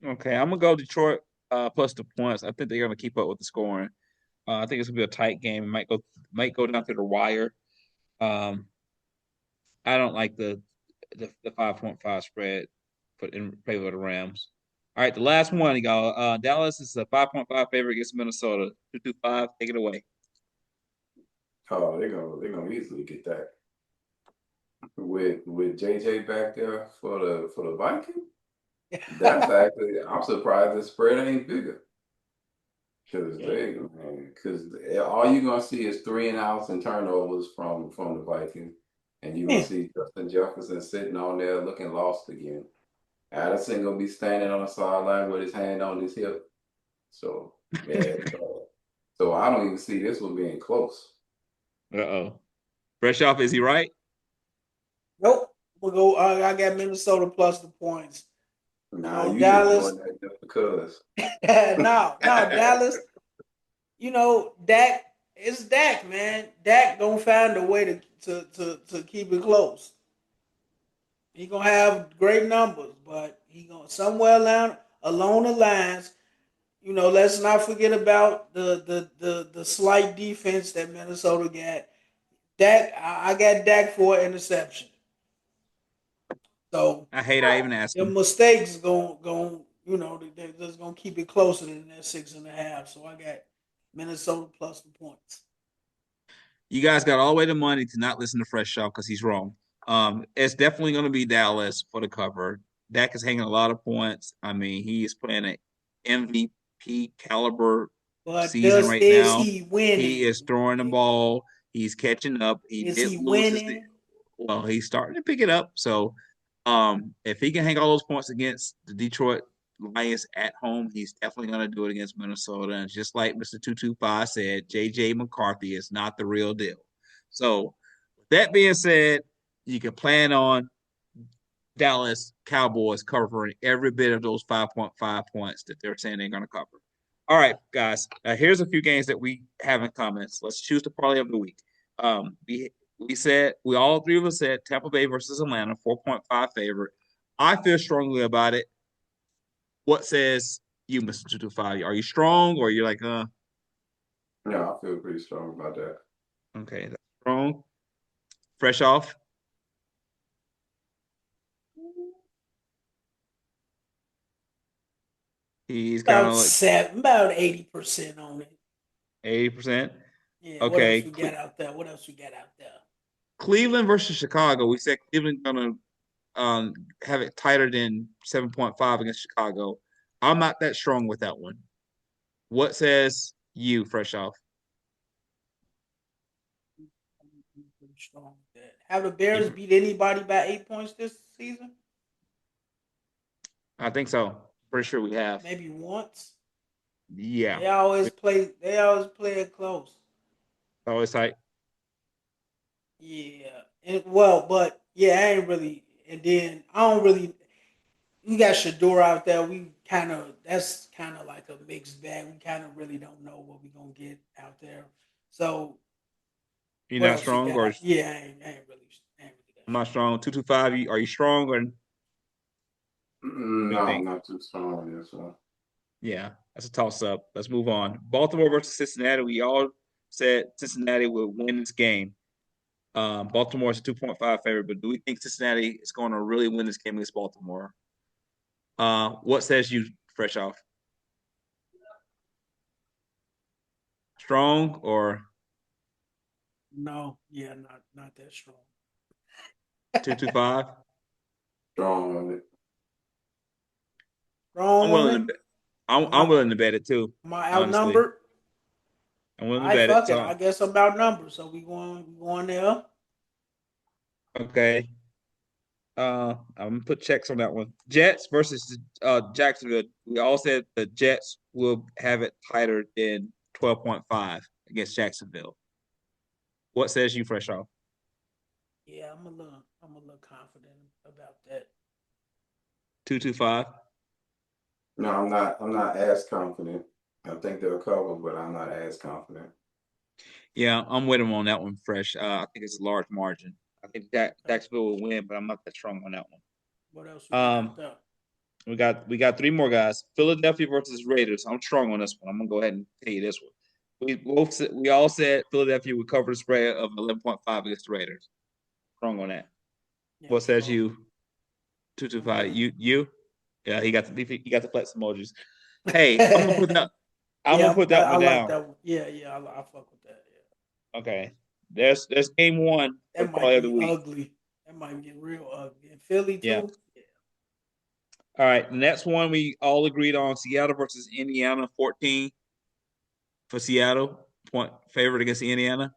Okay, I'm gonna go Detroit plus the points. I think they're gonna keep up with the scoring. I think it's gonna be a tight game. It might go down to the wire. Um, I don't like the 5.5 spread put in favor of the Rams. All right, the last one, y'all. Dallas is a 5.5 favorite against Minnesota. 225, take it away. Oh, they're gonna easily get that with JJ back there for the Vikings. That's actually I'm surprised the spread ain't bigger Yeah. because all you're gonna see is three and outs and turnovers from the Vikings, and you're gonna Man, see Justin Jefferson sitting on there looking lost again. Addison gonna be standing on the sideline with his hand on his hip. So yeah, so I don't even see this one being close. Uh-oh. Fresh off, is he right? nope. We'll go. I got Minnesota plus the points. You Nah, know you just Dallas. doing that just because. No, Dallas. You know Dak. It's Dak, man. Dak gonna find a way to keep it close. He gonna have great numbers, but he gonna somewhere along the lines. You know, let's not forget about the slight defense that Minnesota got. Dak, I got Dak for an interception. So I hate I even asked the him. mistakes going they're just gonna keep it closer than that 6.5. So I got Minnesota plus the points. You guys got all the way to money to not listen to Fresh off because he's wrong. It's definitely going to be Dallas for the cover. Dak is hanging a lot of points. I mean, he is playing an MVP caliber But season does right is now. he He winning? is throwing the ball. He's catching up. He Is he did lose his. winning? Well, he's starting to pick it up. So, if he can hang all those points against the Detroit Lions at home, he's definitely going to do it against Minnesota. And just like Mr. 225 said, JJ McCarthy is not the real deal. So, with that being said, you can plan on Dallas Cowboys covering every bit of those 5.5 points that they're saying they're going to cover. All right, guys. Here's a few games that we have in comments. Let's choose the parlay of the week. We said we all three of us said Tampa Bay versus Atlanta, 4.5 favorite. I feel strongly about it. What says you, Mr. 225? Are you strong or you're like, Yeah, I feel pretty strong about that. okay, that's strong. Fresh off. He's kind of like About 80% on it. 80%. Yeah. What else Okay. we got out there? What else we got out there? Cleveland versus Chicago. We said Cleveland gonna have it tighter than 7.5 against Chicago. I'm not that strong with that one. What says you, fresh off? Pretty strong with that. Have the Bears beat anybody by 8 points this season? I think so. Pretty sure we have. Maybe once. Yeah. They always play. They always play it close. Always tight. Yeah. But yeah, I ain't really. And then I don't really. We got Shador out there. We kind of that's kind of like a mixed bag. We kind of really don't know what we are gonna get out there. So You're what not else we strong, got or out? Yeah, I ain't really that I'm not strong. strong. 225. Are you strong, or what do No, you I'm think? not too strong on this one. Yeah, that's a toss up. Let's move on. Baltimore versus Cincinnati. We all said Cincinnati will win this game. Baltimore is a 2.5 favorite, but do we think Cincinnati is going to really win this game against Baltimore? What says you, fresh off? Strong or No, yeah, not that strong. 225? Strong on it. Strong I'm on willing it. to. I'm willing to bet it too. Am I Honestly, outnumbered? I'm willing to I bet it. fuck it. So I guess I'm outnumbered. So we going there. okay. I'm gonna put checks on that one. Jets versus Jacksonville. We all said the Jets will have it tighter than 12.5 against Jacksonville. What says you, fresh off? Yeah, I'm a little confident about that. 225. No, I'm not. I'm not as confident. I think they'll cover, but I'm not as confident. Yeah, I'm with him on that one, fresh. I think it's a large margin. I think that Okay. Jacksonville will win, but I'm not that strong on that one. What else we got out there? We got three more guys. Philadelphia versus Raiders. I'm strong on this one. I'm gonna go ahead and tell you this one. We all said Philadelphia would cover the spread of 11.5 against the Raiders. Strong on that. Yeah, What I'm says strong. you? Two two I'm with five. him. You. Yeah, he got the flex emojis. Hey, I'm gonna put that. I'm gonna Yeah, put that I one like down. that one. Yeah, I fuck with that. Yeah. Okay. There's game one for That might parlay of the be week. ugly. That might get real ugly. In Philly Yeah. too. Yeah. All right. The next one we all agreed on: Seattle versus Indiana. 14 for Seattle. Point favorite against Indiana.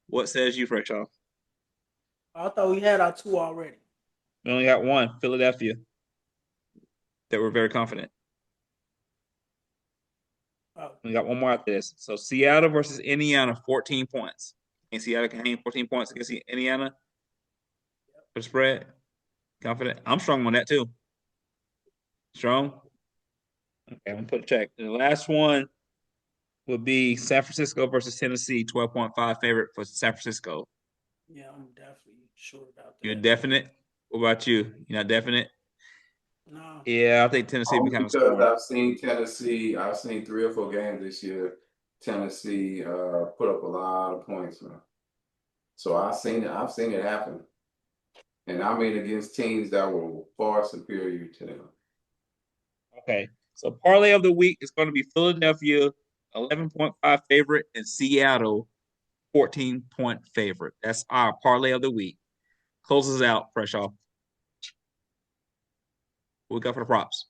What says you, Fresh off? I thought we had our two already. We only got one, Philadelphia, that we're very confident. Oh, We got one more after this. So Seattle versus Indiana, 14 points. And Seattle can hang 14 points against Indiana for the spread. Confident. I'm strong on that too. Strong. Okay, I'm gonna put a check. And the last one would be San Francisco versus Tennessee, 12.5 favorite for San Francisco. yeah, I'm definitely sure about You're that. definite? What about you? You're not definite? No. Yeah, I think Tennessee will be Only kind of because scoring. I've seen Tennessee. I've seen 3 or 4 games this year. Tennessee put up a lot of points, man. So I've seen it. I've seen it happen, and I mean against teams that were far superior to them. Okay. So parlay of the week is going to be Philadelphia, 11.5 favorite, and Seattle, 14-point favorite. That's our parlay of the week. Closes out, fresh off. What we got for the props?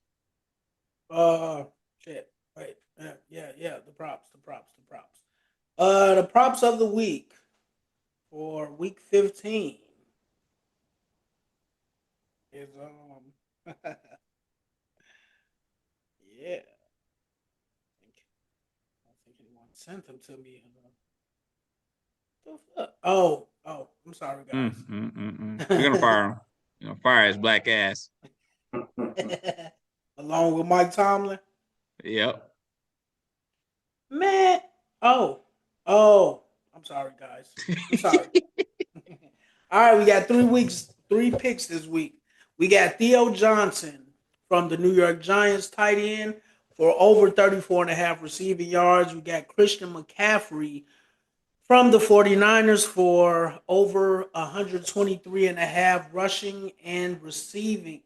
Uh, shit. Wait. Yeah. The props. The props of the week for week 15 is yeah. I think anyone sent them to me. The fuck? I'm sorry, guys. We're gonna fire him. Fire his black ass. Along with Mike Tomlin. Yep. Man. Oh. Oh. I'm sorry, guys. I'm sorry. All right, we got 3 weeks, 3 picks this week. We got Theo Johnson from the New York Giants, tight end, for over 34 and a half receiving yards. We got Christian McCaffrey from the 49ers for over 123 and a half rushing and receiving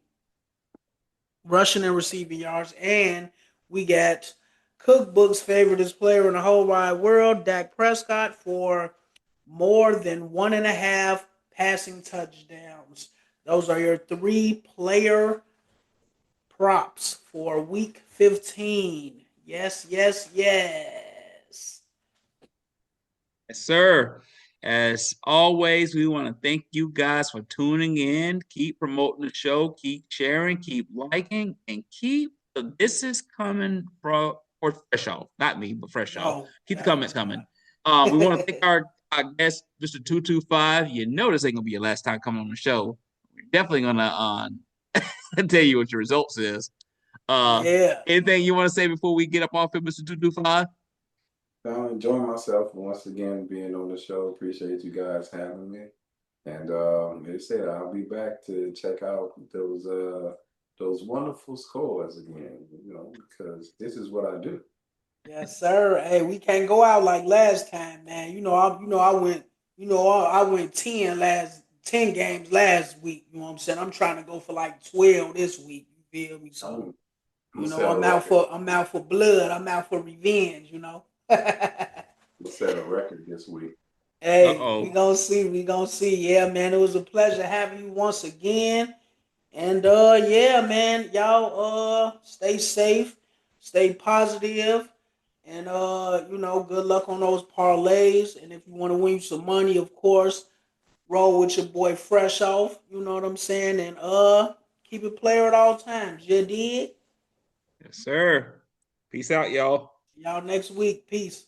yards. And we got Cookbook's favorite player in the whole wide world, Dak Prescott, for more than 1.5 passing touchdowns. Those are your 3 player props for week 15. Yes, yes, yes. Yes, sir. As always, we want to thank you guys for tuning in. Keep promoting the show, keep sharing, keep liking, and keep this is coming for Fresh Off. Not me, but Fresh Off. No, Keep the comments definitely coming. not. We want to thank our guest, Mr. 225. You know this ain't gonna be your last time coming on the show. We're definitely gonna tell you what your results is. Yeah. Anything you want to say before we get up off it, Mr. 225? I'm enjoying myself once again being on the show. Appreciate you guys having me. And they said I'll be back to check out those wonderful scores again, because this is what I do. Yes, sir. Hey, we can't go out like last time, man. I went You know, I went 10 games last week. You know what I'm saying? I'm trying to go for like 12 this week. You feel me? So, I'm you gonna know, set a record. I'm out for blood. I'm out for revenge, you know. We'll set a record this week. Hey, we Uh-oh. gonna see. We gonna see. Yeah, man. It was a pleasure having you once again. And yeah, man, y'all stay safe, stay positive, and you know, good luck on those parlays. And if you want to win some money, of course, roll with your boy Fresh Off. You know what I'm saying? And keep it player at all times. You did? Yes, sir. Peace out, y'all. Y'all next week. Peace.